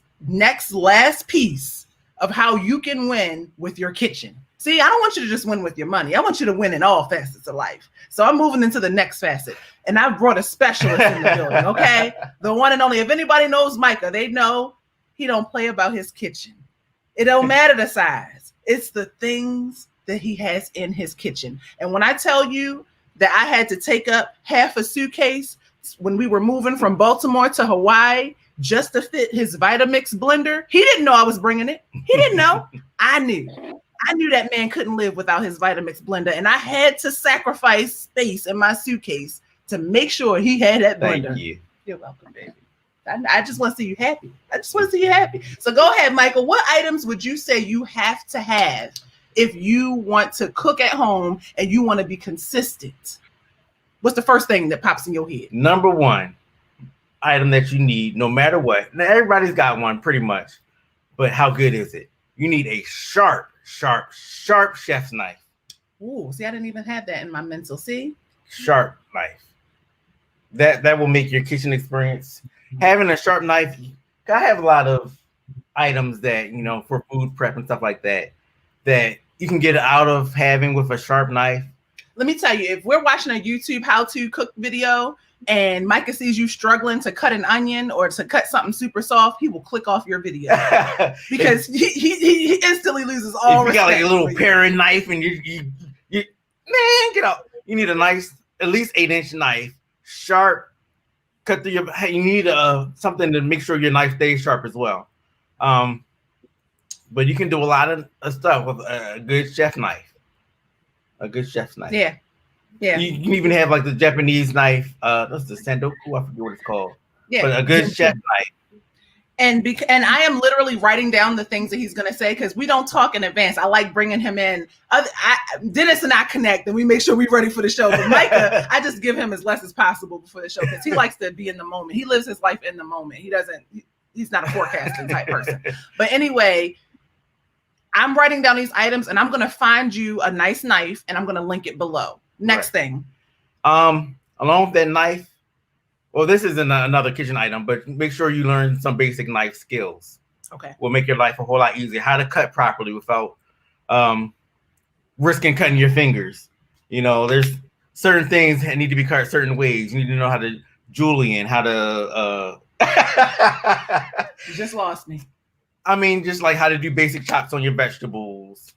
last piece of how you can win with your kitchen. See, I don't want you to just win with your money. I want you to win in all facets of life. So I'm moving into the next facet. And I brought a specialist in the building, okay? The one and only. If anybody knows Micah, they know he don't play about his kitchen. It don't matter the size. It's the things that he has in his kitchen. And when I tell you that I had to take up half a suitcase when we were moving from Baltimore to Hawaii just to fit his Vitamix blender, he didn't know I was bringing it. He didn't know. I knew that man couldn't live without his Vitamix blender, and I had to sacrifice space in my suitcase to make sure he had that blender. Thank you. You're welcome, baby. I just want to see you happy. So go ahead, Michael. What items would you say you have to have if you want to cook at home and you want to be consistent? What's the first thing that pops in your head? Number one item that you need, no matter what. Now, everybody's got one pretty much, but how good is it? You need a sharp chef's knife. Ooh, see, I didn't even have that in my mental. See? Sharp knife. That will make your kitchen experience. Having a sharp knife, I have a lot of items that, for food prep and stuff like that you can get out of having with a sharp knife. Let me tell you, if we're watching a YouTube how-to cook video and Micah sees you struggling to cut an onion or to cut something super soft, he will click off your video because he instantly loses all respect. You got like a little paring knife and you man, get out. You need a nice, at least 8-inch knife, sharp, cut through your, you need something to make sure your knife stays sharp as well. But you can do a lot of stuff with a good chef knife. Yeah. You can even have like the Japanese knife. That's the sendoku. I forget what it's called. Yeah. But a good chef knife. And I am literally writing down the things that he's going to say because we don't talk in advance. I like bringing him in. Dennis and I connect and we make sure we're ready for the show. But Micah, I just give him as less as possible before the show because he likes to be in the moment. He lives his life in the moment. He's not a forecasting type person. But anyway, I'm writing down these items and I'm going to find you a nice knife and I'm going to link it below. Next thing. Along with that knife, well, this isn't another kitchen item, but make sure you learn some basic knife skills. Okay. Will make your life a whole lot easier. How to cut properly without risking cutting your fingers. There's certain things that need to be cut certain ways. You need to know how to julienne, how to You just lost me. I mean, just like how to do basic chops on your vegetables.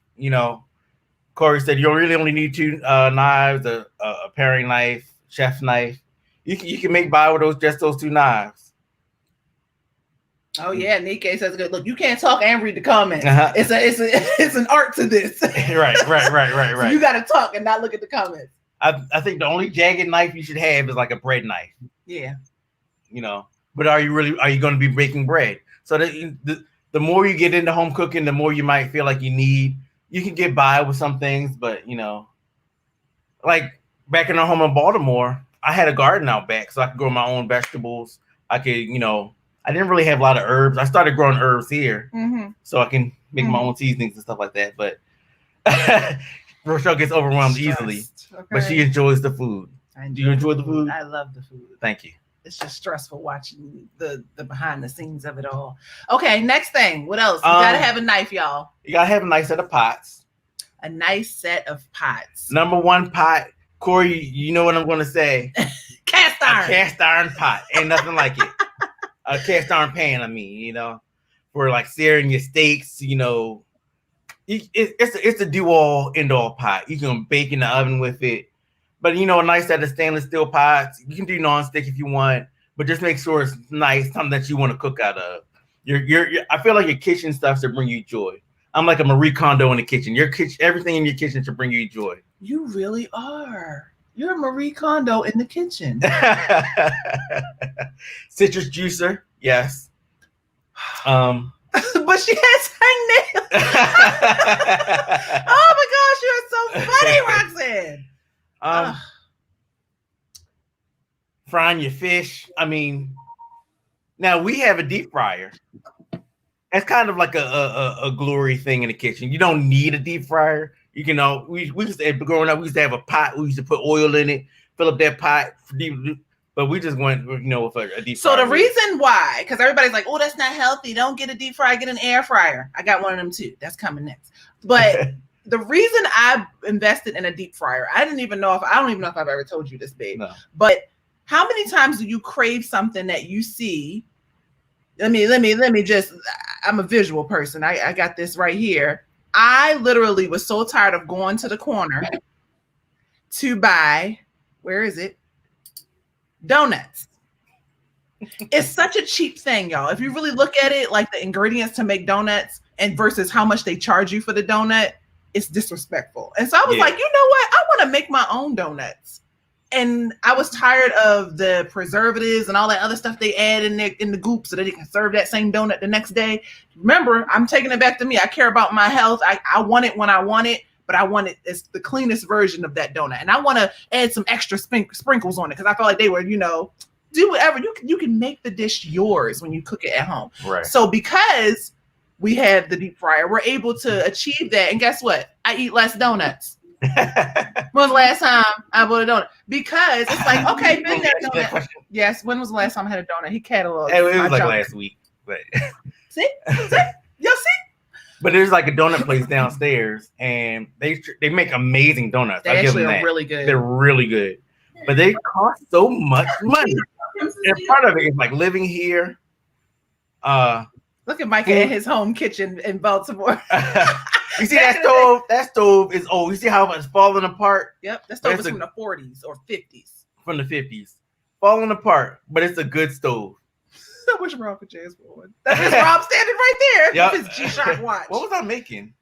Corey said you really only need 2 knives, a paring knife, chef knife. You can make by with those 2 knives. Oh yeah, Nikkei says good. Look, you can't talk and read the comments. It's an art to this. right. So you got to talk and not look at the comments. I think the only jagged knife you should have is like a bread knife. Yeah. But are you going to be baking bread? So the more you get into home cooking, the more you might feel like you can get by with some things, but like back in our home in Baltimore, I had a garden out back so I could grow my own vegetables. I could, I didn't really have a lot of herbs. I started growing herbs here so I can make my own seasonings and stuff like that. But Rochelle gets overwhelmed easily, but she enjoys the food. Do you enjoy the food? I love the food. Thank you. It's just stressful watching the behind the scenes of it all. Okay, next thing. What else? You gotta have a knife, y'all. You gotta have a nice set of pots. A nice set of pots. Number one pot, Corey, you know what I'm gonna say. Cast iron. A cast iron pot. Ain't nothing like it. A cast iron pan, for like searing your steaks, it's a do-all, end-all pot. You can bake in the oven with it. But, a nice set of stainless steel pots. You can do non-stick if you want, but just make sure it's nice, something that you want to cook out of. I feel like your kitchen stuff should bring you joy. I'm like a Marie Kondo in the kitchen. Your kitchen, everything in your kitchen should bring you joy. You really are. You're a Marie Kondo in the kitchen. Citrus juicer, yes. But she has her nails. Oh my gosh, you're so funny, Roxanne. Frying your fish. Now we have a deep fryer. That's kind of like a glory thing in the kitchen. You don't need a deep fryer. You can we used to, growing up, we used to have a pot. We used to put oil in it, fill up that pot. But we just went, with a deep fryer. So the reason why, because everybody's like, oh, that's not healthy. Don't get a deep fryer, get an air fryer. I got one of them too. That's coming next. But the reason I invested in a deep fryer, I don't even know if I've ever told you this, babe. No. But how many times do you crave something that you see? Let me just, I'm a visual person. I got this right here. I literally was so tired of going to the corner to buy, where is it? Donuts. It's such a cheap thing, y'all. If you really look at it, like the ingredients to make donuts and versus how much they charge you for the donut, it's disrespectful. And so I was like, you know what? I want to make my own donuts. And I was tired of the preservatives and all that other stuff they add in the goop so that they can serve that same donut the next day. Remember, I'm taking it back to me. I care about my health. I want it when I want it, but I want it as the cleanest version of that donut. And I want to add some extra sprinkles on it because I felt like they were, do whatever. You can make the dish yours when you cook it at home. Right. So because we have the deep fryer, we're able to achieve that. And guess what? I eat less donuts. When was the last time I bought a donut? Because it's like, okay, been there donut. Yes, when was the last time I had a donut? He cataloged. It was like last week. But see? Y'all see? But there's like a donut place downstairs, and they make amazing donuts. They actually are really good. They're really good, but they cost so much money. And part of it is like living here. Look at Micah in his home kitchen in Baltimore. You see that stove? That stove is old. You see how it's falling apart? Yep, that stove is from the 40s or 50s. From the 50s. Falling apart, but it's a good stove. I wish Rob could jazz one. That's just Rob standing right there yep. with his G-Shock watch. What was I making?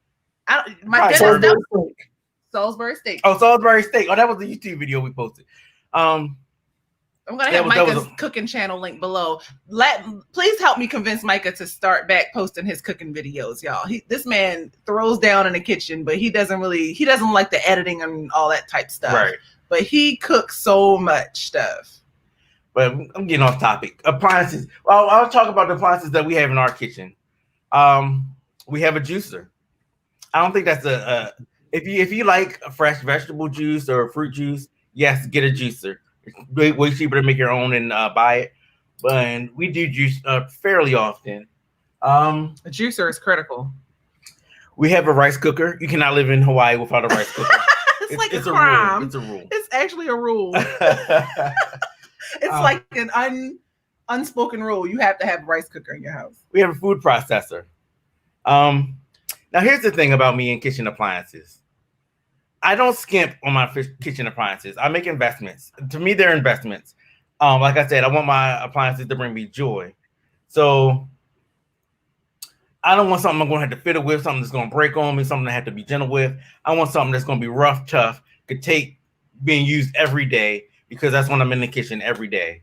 Salisbury steak. Oh, Salisbury steak. Oh, that was the YouTube video we posted. I'm gonna have Micah's cooking channel link below. Please help me convince Micah to start back posting his cooking videos, y'all. This man throws down in the kitchen, but he doesn't like the editing and all that type stuff. Right. But he cooks so much stuff. But I'm getting off topic. Appliances. Well, I'll talk about the appliances that we have in our kitchen. We have a juicer. I don't think that's if you like a fresh vegetable juice or a fruit juice, yes, get a juicer. It's way cheaper to make your own and buy it. But we do juice fairly often. A juicer is critical. We have a rice cooker. You cannot live in Hawaii without a rice cooker. It's like a crime. It's a rule. It's actually a rule. It's like an unspoken rule. You have to have a rice cooker in your house. We have a food processor. Now, here's the thing about me and kitchen appliances. I don't skimp on my kitchen appliances. I make investments. To me, they're investments. Like I said, I want my appliances to bring me joy. So I don't want something I'm going to have to fiddle with, something that's going to break on me, something I have to be gentle with. I want something that's going to be rough, tough, could take being used every day because that's when I'm in the kitchen every day.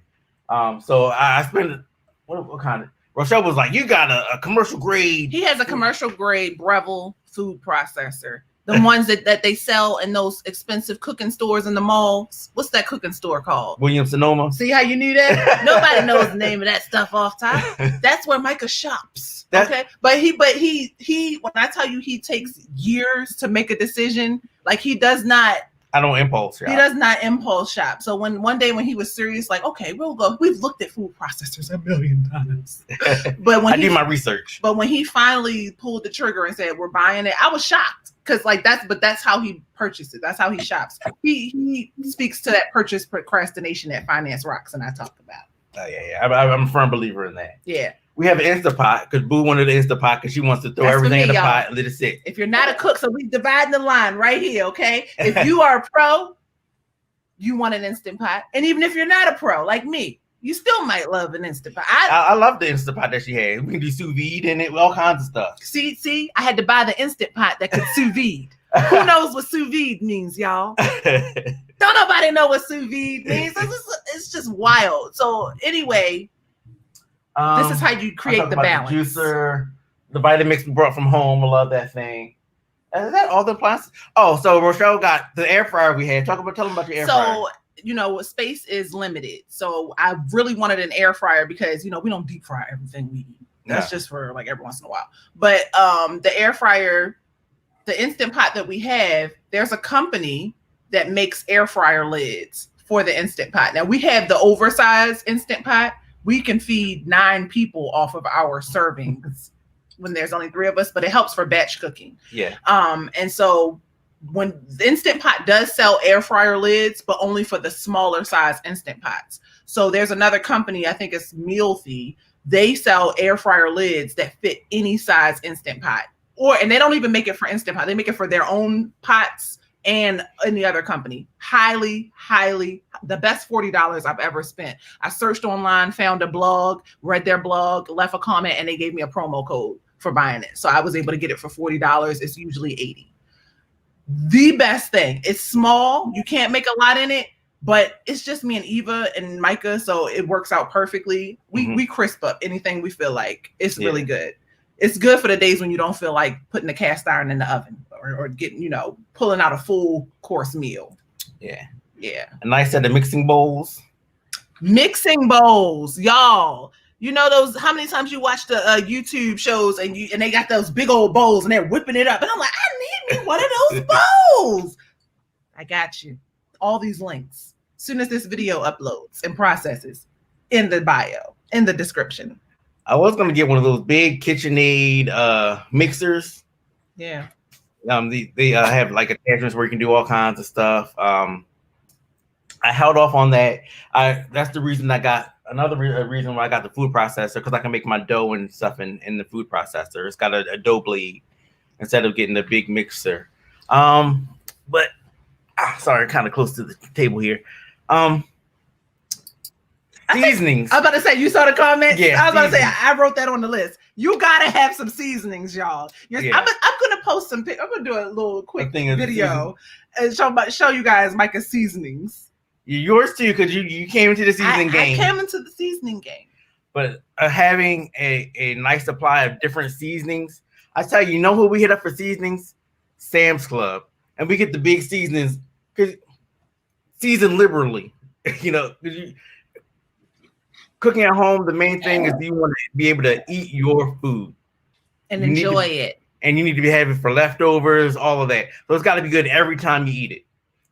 So I spend what kind of Rochelle was like, you got a commercial grade. He has a commercial grade Breville food processor. The ones that they sell in those expensive cooking stores in the malls. What's that cooking store called? Williams-Sonoma. See how you knew that? Nobody knows the name of that stuff off top. That's where Micah shops. Okay. But he when I tell you he takes years to make a decision, like he does not. I don't impulse shop. He does not impulse shop. So one day when he was serious, like, okay, we'll go. We've looked at food processors a million times. But when I do my research. But when he finally pulled the trigger and said, we're buying it, I was shocked. Because that's how he purchased it. That's how he shops. He speaks to that purchase procrastination that Finance Rocks and I talked about. Oh yeah. I'm a firm believer in that. Yeah. We have an Instapot because Boo wanted an Instapot because she wants to throw everything in the pot and let it sit. If you're not a cook, so we dividing the line right here, okay? If you are a pro, you want an Instant Pot. And even if you're not a pro, like me, you still might love an Instant Pot. I love the Instant Pot that she had. We can do sous vide in it with all kinds of stuff. See, I had to buy the Instant Pot that could sous vide. Who knows what sous vide means, y'all? Don't nobody know what sous vide means. It's just wild. So anyway, this is how you create the balance. The juicer, the Vitamix we brought from home. I love that thing. Is that all the appliances? Oh, so Rochelle got the air fryer we had. Tell them about your air fryer. So, space is limited. So I really wanted an air fryer because, we don't deep fry everything we eat. That's just for like every once in a while. But the air fryer, the Instant Pot that we have, there's a company that makes air fryer lids for the Instant Pot. Now we have the oversized Instant Pot. We can feed 9 people off of our servings when there's only 3 of us, but it helps for batch cooking. Yeah. And so when the Instant Pot does sell air fryer lids, but only for the smaller size Instant Pots. So there's another company, I think it's Mealthy. They sell air fryer lids that fit any size Instant Pot. And they don't even make it for Instant Pot. They make it for their own pots and any other company. Highly, the best $40 I've ever spent. I searched online, found a blog, read their blog, left a comment, and they gave me a promo code for buying it. So I was able to get it for $40. It's usually $80. The best thing. It's small. You can't make a lot in it, but it's just me and Eva and Micah, so it works out perfectly. We crisp up anything we feel like. It's really good. It's good for the days when you don't feel like putting the cast iron in the oven or getting, pulling out a full course meal. Yeah. A nice set of mixing bowls. Mixing bowls, y'all. Those, how many times you watch the YouTube shows and they got those big old bowls and they're whipping it up. And I'm like, I need me one of those bowls. I got you. All these links. As soon as this video uploads and processes, in the bio, in the description. I was going to get one of those big KitchenAid mixers. Yeah. They have like attachments where you can do all kinds of stuff. I held off on that. That's the reason I got reason why I got the food processor, because I can make my dough and stuff in the food processor. It's got a dough blade instead of getting the big mixer. But sorry, kind of close to the table here. Seasonings. I was about to say, you saw the comment? Yeah. I was about to say, I wrote that on the list. You got to have some seasonings, y'all. I'm going to post some. I'm going to do a little quick video and show you guys Micah's seasonings. Yours too, because you came into the seasoning game. I came into the seasoning game. But having a nice supply of different seasonings, I tell you, who we hit up for seasonings? Sam's Club. And we get the big seasonings, because season liberally. Cooking at home, the main thing is you want to be able to eat your food. And enjoy it. And you need to be having for leftovers, all of that. So it's got to be good every time you eat it.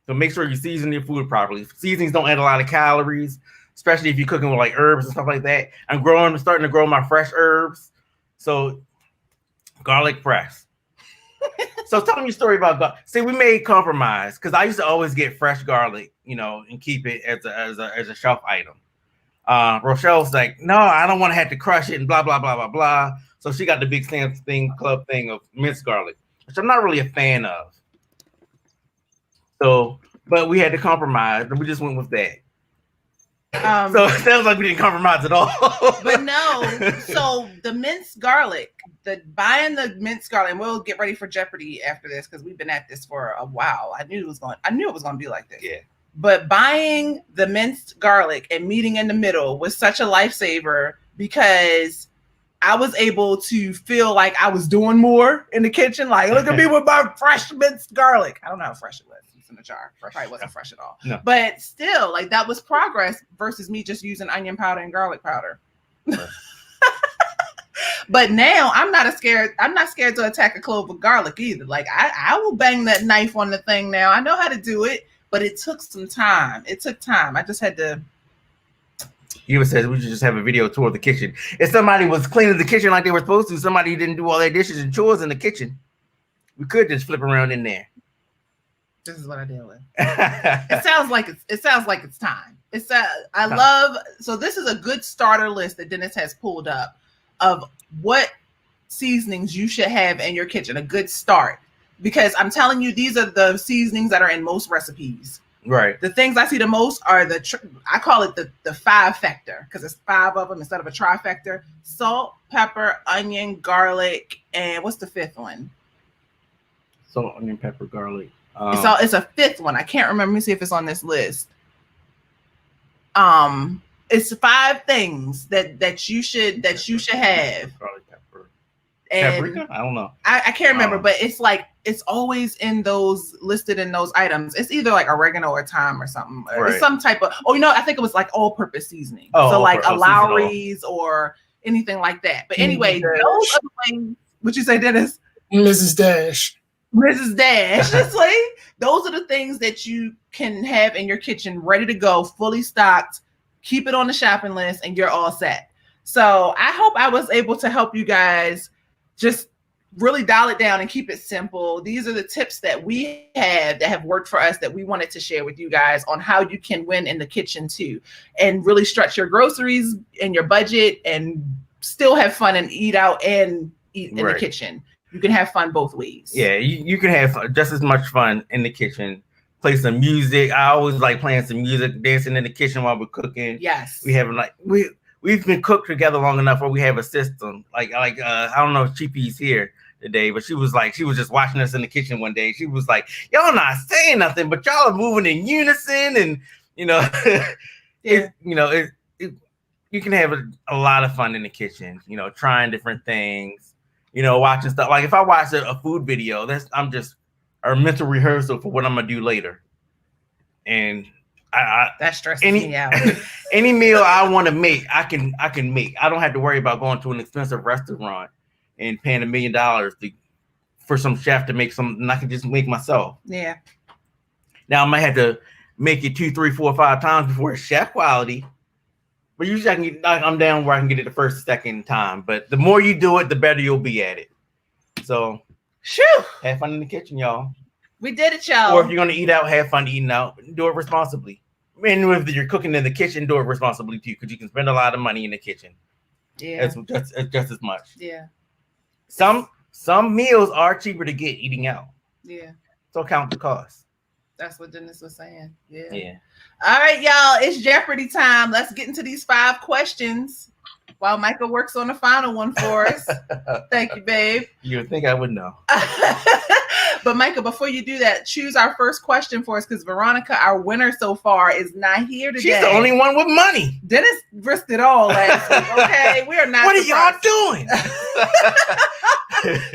So make sure you season your food properly. Seasonings don't add a lot of calories, especially if you're cooking with like herbs and stuff like that. I'm starting to grow my fresh herbs. So garlic press. So tell me your story about garlic. See, we made compromise because I used to always get fresh garlic, and keep it as a shelf item. Rochelle's like, no, I don't want to have to crush it and blah, blah, blah, blah, blah. So she got the big Sam's Club thing of minced garlic, which I'm not really a fan of. So, but we had to compromise and we just went with that. So it sounds like we didn't compromise at all. But no, so the minced garlic, buying the minced garlic, and we'll get ready for Jeopardy after this because we've been at this for a while. I knew it was going to be like this. Yeah. But buying the minced garlic and meeting in the middle was such a lifesaver because I was able to feel like I was doing more in the kitchen. Like, look at me with my fresh minced garlic. I don't know how fresh it was. It's in the jar. Probably wasn't fresh at all. No. But still, like, that was progress versus me just using onion powder and garlic powder. Right. But now I'm not scared to attack a clove of garlic either. Like, I will bang that knife on the thing now. I know how to do it, but it took some time. It took time. I just had to. You said we should just have a video tour of the kitchen. If somebody was cleaning the kitchen like they were supposed to, somebody didn't do all their dishes and chores in the kitchen, we could just flip around in there. This is what I deal with. It sounds like it's time. So this is a good starter list that Dennis has pulled up of what seasonings you should have in your kitchen. A good start, because I'm telling you, these are the seasonings that are in most recipes. Right. The things I see the most are I call it the 5 factor because it's 5 of them instead of a trifecta: salt, pepper, onion, garlic, and what's the 5th one? Salt, onion, pepper, garlic. It's a 5th one. I can't remember. Let me see if it's on this list. It's 5 things that you should have. Garlic, pepper. And paprika? I don't know. I can't remember, but it's like it's always in those listed in those items. It's either like oregano or thyme or something, or some type of. Oh, I think it was like all-purpose seasoning. So like a Lowry's or anything like that. But anyway, those are the things. What you say, Dennis? Mrs. Dash. It's like those are the things that you can have in your kitchen, ready to go, fully stocked. Keep it on the shopping list, and you're all set. So I hope I was able to help you guys just really dial it down and keep it simple. These are the tips that we have that have worked for us that we wanted to share with you guys on how you can win in the kitchen too, and really stretch your groceries and your budget and still have fun and eat out and eat in the kitchen. You can have fun both ways. Yeah, you can have just as much fun in the kitchen. Play some music. I always like playing some music, dancing in the kitchen while we're cooking. Yes. We have we've been cooked together long enough where we have a system. I don't know if Chippy's here today, but she was just watching us in the kitchen one day. She was like, y'all not saying nothing, but y'all are moving in unison, and yeah. You can have a lot of fun in the kitchen, trying different things, watching stuff. Like if I watch a food video, I'm just a mental rehearsal for what I'm gonna do later. And that stresses me out. Any meal I want to make, I can make. I don't have to worry about going to an expensive restaurant and paying $1 million for some chef to make something I can just make myself. Yeah. Now I might have to make it 2, 3, 4, 5 times before it's chef quality. But usually I'm down where I can get it the first, second time. But the more you do it, the better you'll be at it. So have fun in the kitchen, y'all. We did it, y'all. Or if you're gonna eat out, have fun eating out. Do it responsibly. And if you're cooking in the kitchen, do it responsibly too, because you can spend a lot of money in the kitchen. Yeah, it's just as much. Yeah. Some meals are cheaper to get eating out. Yeah. So count the cost. That's what Dennis was saying. Yeah. Yeah. All right, y'all. It's Jeopardy time. Let's get into these 5 questions while Michael works on the final one for us. Thank you, babe. You would think I would know. But Michael, before you do that, choose our first question for us, because Veronica, our winner so far, is not here today. She's the only one with money. Dennis risked it all last week. Okay, we are not. What are y'all doing?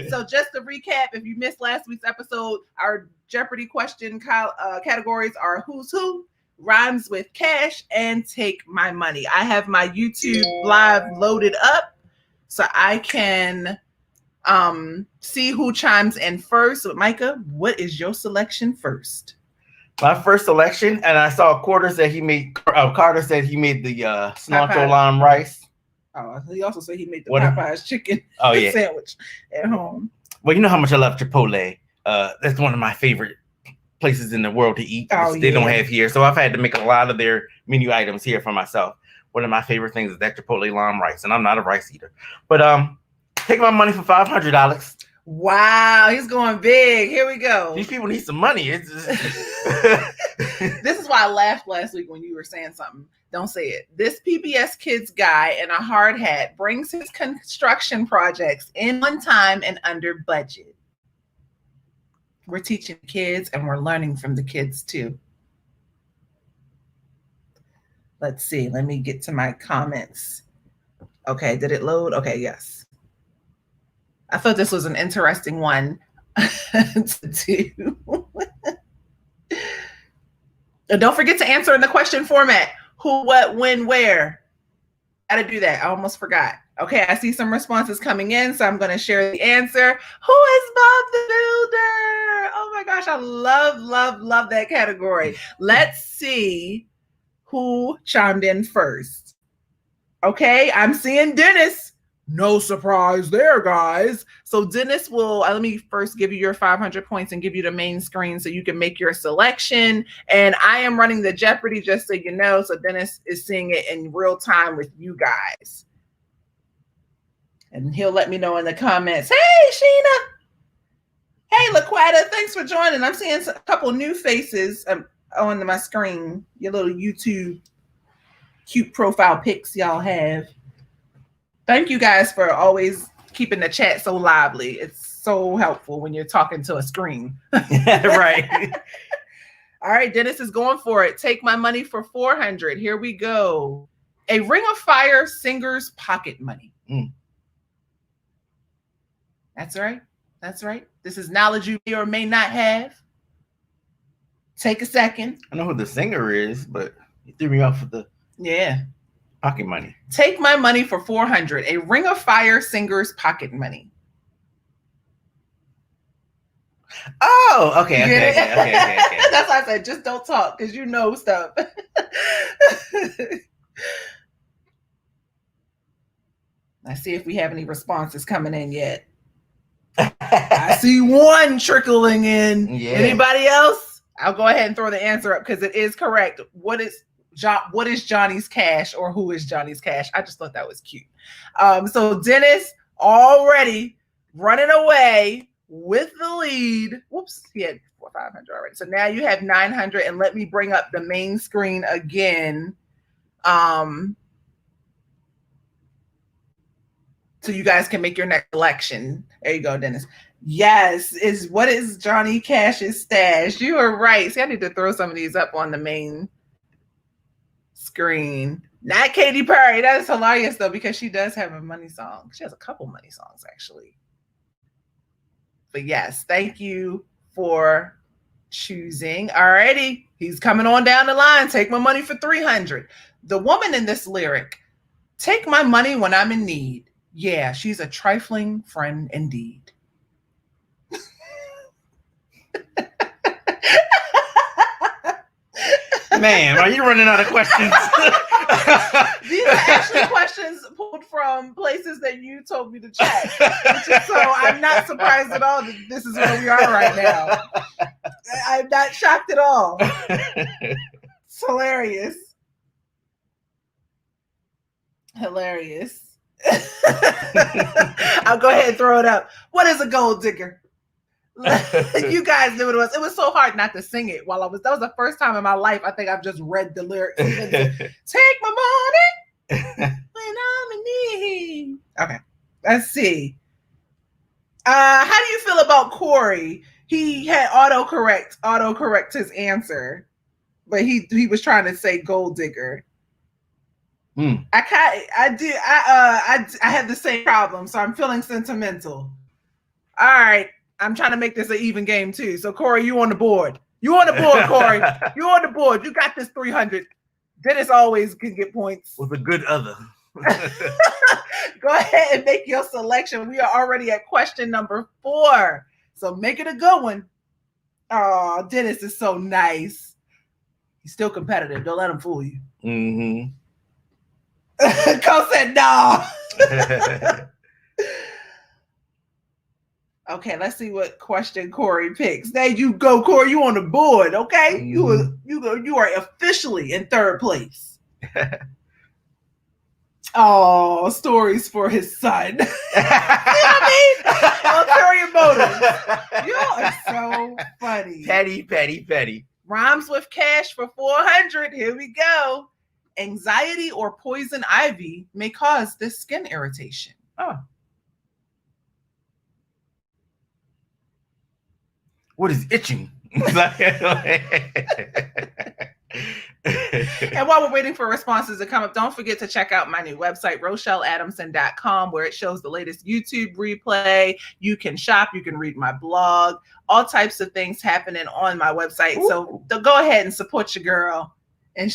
So just to recap, if you missed last week's episode, our Jeopardy question categories are who's who, rhymes with cash, and take my money. I have my YouTube live loaded up so I can see who chimes in first. So Micah, what is your selection first? My first selection, and I saw Carter said he made the cilantro lime rice. Oh, he also said he made the Popeye's chicken sandwich at home. Well, you know how much I love Chipotle. That's one of my favorite places in the world to eat. They don't have here, so I've had to make a lot of their menu items here for myself. One of my favorite things is that Chipotle lime rice, and I'm not a rice eater. But take my money for $500. Wow, he's going big. Here we go. These people need some money. It's This is why I laughed last week when you were saying something. Don't say it. This PBS Kids guy in a hard hat brings his construction projects in on time and under budget. We're teaching kids and we're learning from the kids too. Let's see. Let me get to my comments. Okay, did it load? Okay, yes. I thought this was an interesting one to do. And don't forget to answer in the question format. Who, what, when, where. Gotta do that. I almost forgot. Okay, I see some responses coming in, so I'm going to share the answer. Who is Bob the Builder? Oh my gosh, I love that category. Let's see who chimed in first. Okay, I'm seeing Dennis. No surprise there, guys. So Dennis will, let me first give you your 500 points and give you the main screen so you can make your selection. And I am running the Jeopardy, just so you know. So Dennis is seeing it in real time with you guys. And he'll let me know in the comments. Hey, Sheena. Hey, LaQuetta. Thanks for joining. I'm seeing a couple new faces on my screen. Your little YouTube cute profile pics y'all have. Thank you guys for always keeping the chat so lively. It's so helpful when you're talking to a screen. Right. All right, Dennis is going for it. Take my money for 400. Here we go. A Ring of Fire singer's pocket money. That's right. That's right. This is knowledge you may or may not have. Take a second. I know who the singer is, but you threw me off with the pocket money. Take my money for 400. A Ring of Fire singer's pocket money. Oh, okay. That's why I said just don't talk because you know stuff. Let's see if we have any responses coming in yet. I see one trickling in. Yeah. Anybody else? I'll go ahead and throw the answer up because it is correct. What is Johnny's Cash, or who is Johnny's Cash? I just thought that was cute. So Dennis already running away with the lead. Whoops, he had 500 already. So now you have 900, and let me bring up the main screen again. So you guys can make your next selection. There you go, Dennis. Yes, what is Johnny Cash's stash? You are right. See, I need to throw some of these up on the main screen. Not Katy Perry. That is hilarious though, because she does have a money song. She has a couple money songs actually. But yes, thank you for choosing. Alrighty, he's coming on down the line. Take my money for 300. The woman in this lyric, take my money when I'm in need. Yeah, she's a trifling friend indeed. Man, are you running out of questions? These are actually questions pulled from places that you told me to check. So I'm not surprised at all that this is where we are right now. I'm not shocked at all. It's hilarious. Hilarious. I'll go ahead and throw it up. What is a gold digger? You guys knew what it was. It was so hard not to sing it while that was the first time in my life I think I've just read the lyrics. Take my money when I'm in need. Okay, let's see. How do you feel about Corey? He had autocorrect his answer, but he was trying to say gold digger. I had the same problem, so I'm feeling sentimental. All right. I'm trying to make this an even game too. So Corey, you on the board. You on the board, Corey. You on the board. You got this 300. Dennis always can get points. With a good other. Go ahead and make your selection. We are already at question number 4. So make it a good one. Oh, Dennis is so nice. He's still competitive. Don't let him fool you. Mm-hmm. Cole said no. Okay, let's see what question Corey picks. There you go, Corey. You on the board, okay? You are officially in 3rd place. Oh, stories for his son. You know what I mean? Ulterior motives. You are so funny. Petty. Rhymes with cash for 400. Here we go. Anxiety or poison ivy may cause this skin irritation. Oh. What is itching? And while we're waiting for responses to come up, don't forget to check out my new website, rochelleadamson.com, where it shows the latest YouTube replay. You can shop, you can read my blog, all types of things happening on my website. Ooh. So go ahead and support your girl and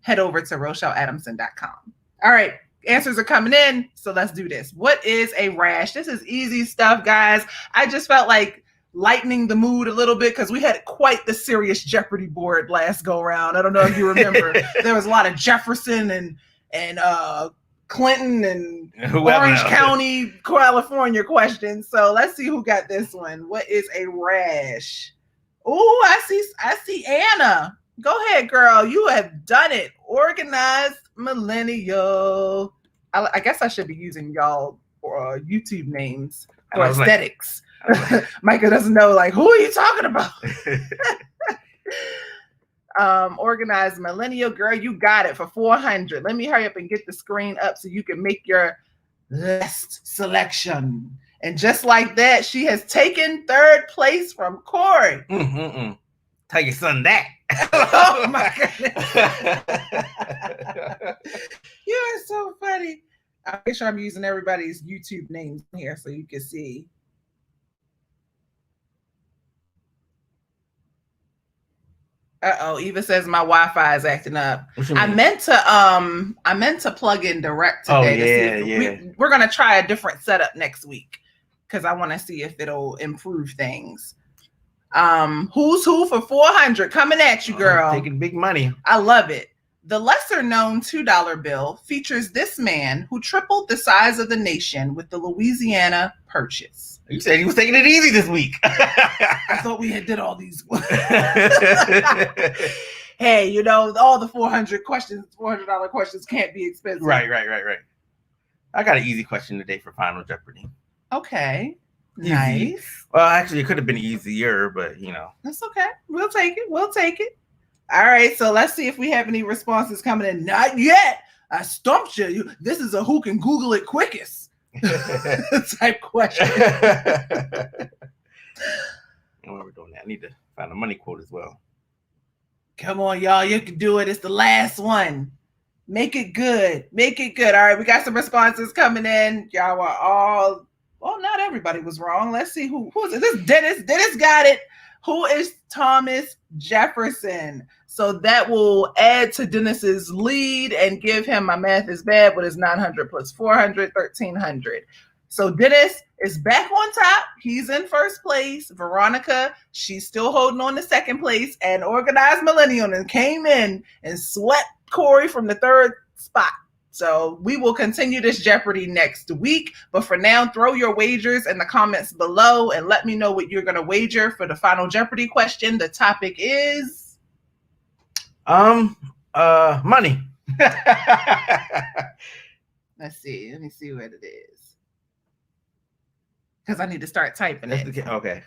head over to rochelleadamson.com. All right. Answers are coming in, so let's do this. What is a rash? This is easy stuff, guys. I just felt like lightening the mood a little bit because we had quite the serious Jeopardy board last go around. I don't know if you remember. There was a lot of Jefferson and Clinton and Orange County, California questions. So let's see who got this one. What is a rash? Oh, I see Anna. Go ahead, girl. You have done it. Organized millennial. I guess I should be using y'all YouTube names for aesthetics. Micah doesn't know, like, who are you talking about? Organized millennial, girl, you got it for 400. Let me hurry up and get the screen up so you can make your last selection. And just like that, she has taken third place from Corey. Tell your son that. Oh my goodness. You are so funny. I'll make sure I'm using everybody's YouTube names here so you can see. Eva says my Wi-Fi is acting up. I meant to plug in direct today. We're gonna try a different setup next week because I want to see if it'll improve things. Who's who for 400 coming at you, girl. Taking big money. I love it. The lesser known $2 bill features this man who tripled the size of the nation with the Louisiana Purchase. You said he was taking it easy this week. I thought we had did all these. Hey, you know, all the $400 questions can't be expensive. Right. I got an easy question today for Final Jeopardy. Okay. Easy. Nice. Well, actually, it could have been easier, but you know. That's okay. We'll take it. All right. So let's see if we have any responses coming in. Not yet. I stumped you. This is a who can Google it quickest type question. While we're doing that, I need to find a money quote as well. Come on, y'all. You can do it. It's the last one. Make it good. All right. We got some responses coming in. Y'all are all, well, not everybody was wrong. Let's see who is it. This is Dennis. Dennis got it. Who is Thomas Jefferson? So that will add to Dennis's lead and give him, my math is bad, but it's 900 plus 400, 1,300. So Dennis is back on top. He's in first place. Veronica, she's still holding on to second place. And Organized Millennial came in and swept Corey from the third spot. So we will continue this Jeopardy next week. But for now, throw your wagers in the comments below and let me know what you're going to wager for the Final Jeopardy question. The topic is... money. Let's see. Let me see what it is. Because I need to start typing it. Okay.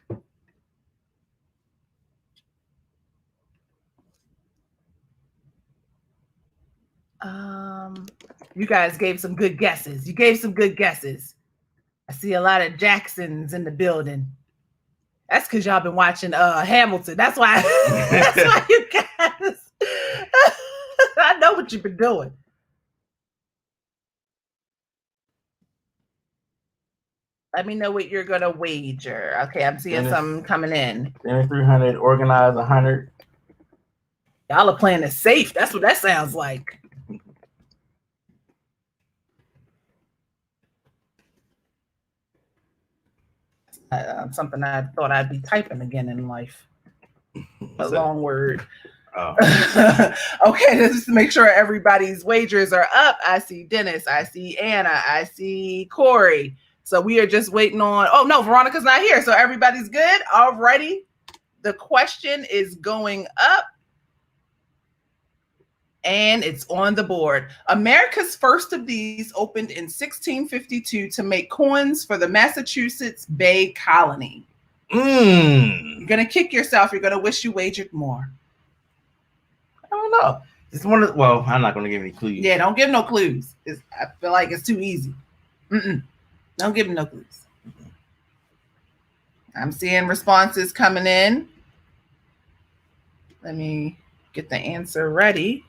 You guys gave some good guesses. I see a lot of Jacksons in the building. That's because y'all been watching Hamilton. That's why. That's why you guys. I know what you've been doing. Let me know what you're gonna wager. Okay, I'm seeing some coming in. 300, Organized 100. Y'all are playing it safe. That's what that sounds like. Something I thought I'd be typing again in life. A long word. Oh. Okay, let's just make sure everybody's wagers are up. I see Dennis. I see Anna. I see Corey. So we are just waiting on. Oh no, Veronica's not here. So everybody's good. Alrighty. The question is going up. And it's on the board. America's first of these opened in 1652 to make coins for the Massachusetts Bay Colony. You're going to kick yourself. You're going to wish you wagered more. I don't know. It's one of, well, I'm not going to give any clues. Yeah, don't give no clues. I feel like it's too easy. Don't give them no clues. I'm seeing responses coming in. Let me get the answer ready.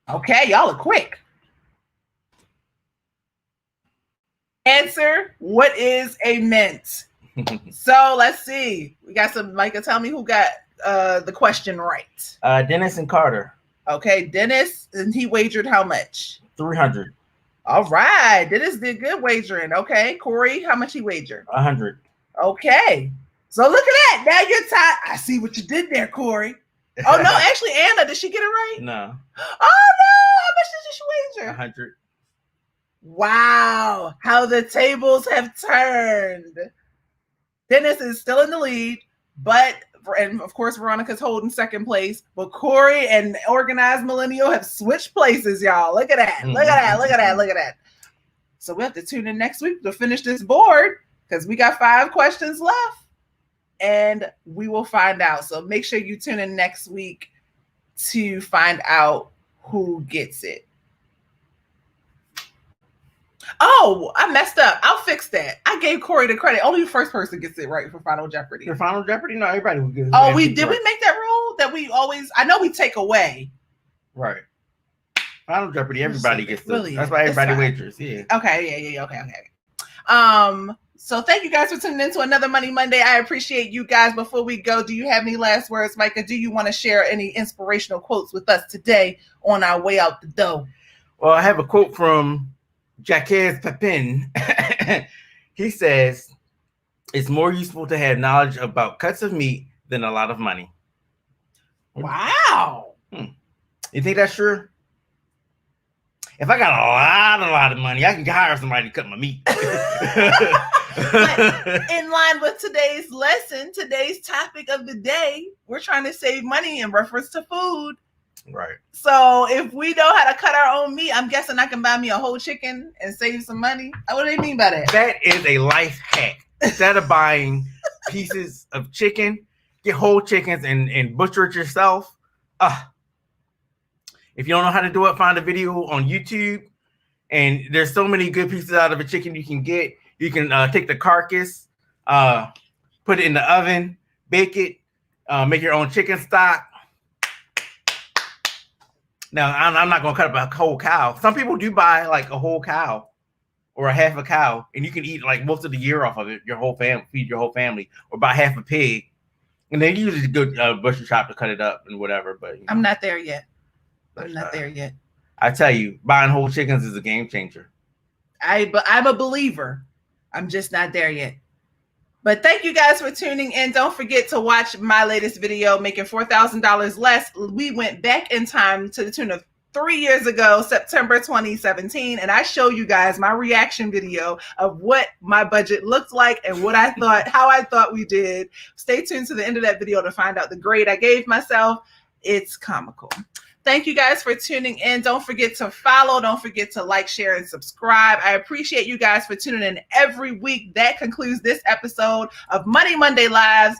Okay, y'all are quick. Answer, what is a mint? So let's see. We got some, Micah, tell me who got the question right. Dennis and Carter. Okay, Dennis, and he wagered how much? 300. All right, Dennis did good wagering. Okay, Corey, how much he wagered? 100. Okay, so look at that. Now you're tied. I see what you did there, Corey. Oh no, actually, Anna, did she get it right? No. Oh no, how much did she wager? 100. Wow, how the tables have turned. Dennis is still in the lead, and of course, Veronica's holding second place. But Corey and Organized Millennial have switched places, y'all. Look at that. Look at that. Look at that. Look at that. So we have to tune in next week to finish this board because we got 5 questions left and we will find out. So make sure you tune in next week to find out who gets it. Oh, I messed up. I'll fix that. I gave Corey the credit. Only the first person gets it right for Final Jeopardy. For Final Jeopardy? No, everybody was good. Oh, we make that rule that we always, I know we take away. Right. Final Jeopardy, everybody gets it. Really? That's why everybody wagers. Yeah. Okay, yeah. Okay. So thank you guys for tuning in to another Money Monday. I appreciate you guys. Before we go, do you have any last words, Micah? Do you want to share any inspirational quotes with us today on our way out the door? Well, I have a quote from Jacques Pepin. He says, "It's more useful to have knowledge about cuts of meat than a lot of money." Wow. You think that's true? If I got a lot of money, I can hire somebody to cut my meat. But in line with today's lesson, today's topic of the day, we're trying to save money in reference to food. Right. So if we know how to cut our own meat, I'm guessing I can buy me a whole chicken and save some money. What do they mean by that? That is a life hack. Instead of buying pieces of chicken, get whole chickens and butcher it yourself. If you don't know how to do it, find a video on YouTube. And there's so many good pieces out of a chicken you can get. You can take the carcass, put it in the oven, bake it, make your own chicken stock. Now, I'm not going to cut up a whole cow. Some people do buy like a whole cow or a half a cow, and you can eat like most of the year off of it, your whole family, feed your whole family, or buy half a pig. And then you use a good butcher shop to cut it up and whatever. But I'm not there yet. I'm not there yet. I tell you, buying whole chickens is a game changer. I'm a believer. I'm just not there yet. But thank you guys for tuning in. Don't forget to watch my latest video, Making $4,000 Less. We went back in time to the tune of 3 years ago, September 2017, and I show you guys my reaction video of what my budget looked like and what I thought, how I thought we did. Stay tuned to the end of that video to find out the grade I gave myself. It's comical. Thank you guys for tuning in. Don't forget to follow. Don't forget to like, share, and subscribe. I appreciate you guys for tuning in every week. That concludes this episode of Money Monday Lives.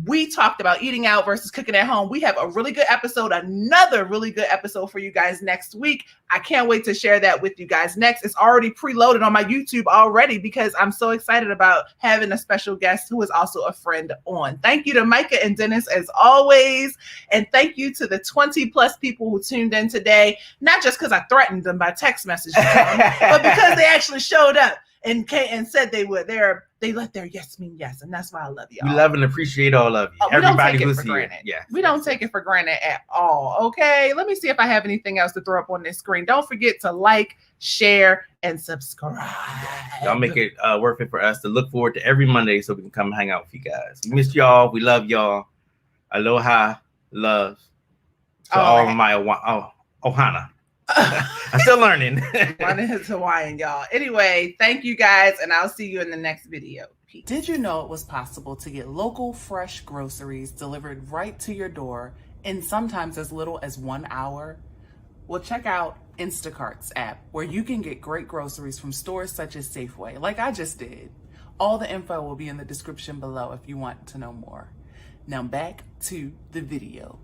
We talked about eating out versus cooking at home. We have a really good episode, another really good episode for you guys next week. I can't wait to share that with you guys next. It's already preloaded on my YouTube already because I'm so excited about having a special guest who is also a friend on. Thank you to Micah and Dennis as always. And thank you to the 20 plus people who tuned in today, not just because I threatened them by text message, but because they actually showed up and said they would. They let their yes mean yes, and that's why I love y'all. We love and appreciate all of you. Everybody who's here. Yeah, we don't take it for granted at all. Okay, let me see if I have anything else to throw up on this screen. Don't forget to like, share, and subscribe. Y'all make it worth it for us to look forward to every Monday so we can come hang out with you guys. We miss y'all. We love y'all. Aloha, love to all of my ohana. I'm still learning. Mine is Hawaiian, y'all. Anyway, thank you guys, and I'll see you in the next video. Peace. Did you know it was possible to get local fresh groceries delivered right to your door in sometimes as little as 1 hour? Well, check out Instacart's app, where you can get great groceries from stores such as Safeway, like I just did. All the info will be in the description below if you want to know more. Now back to the video.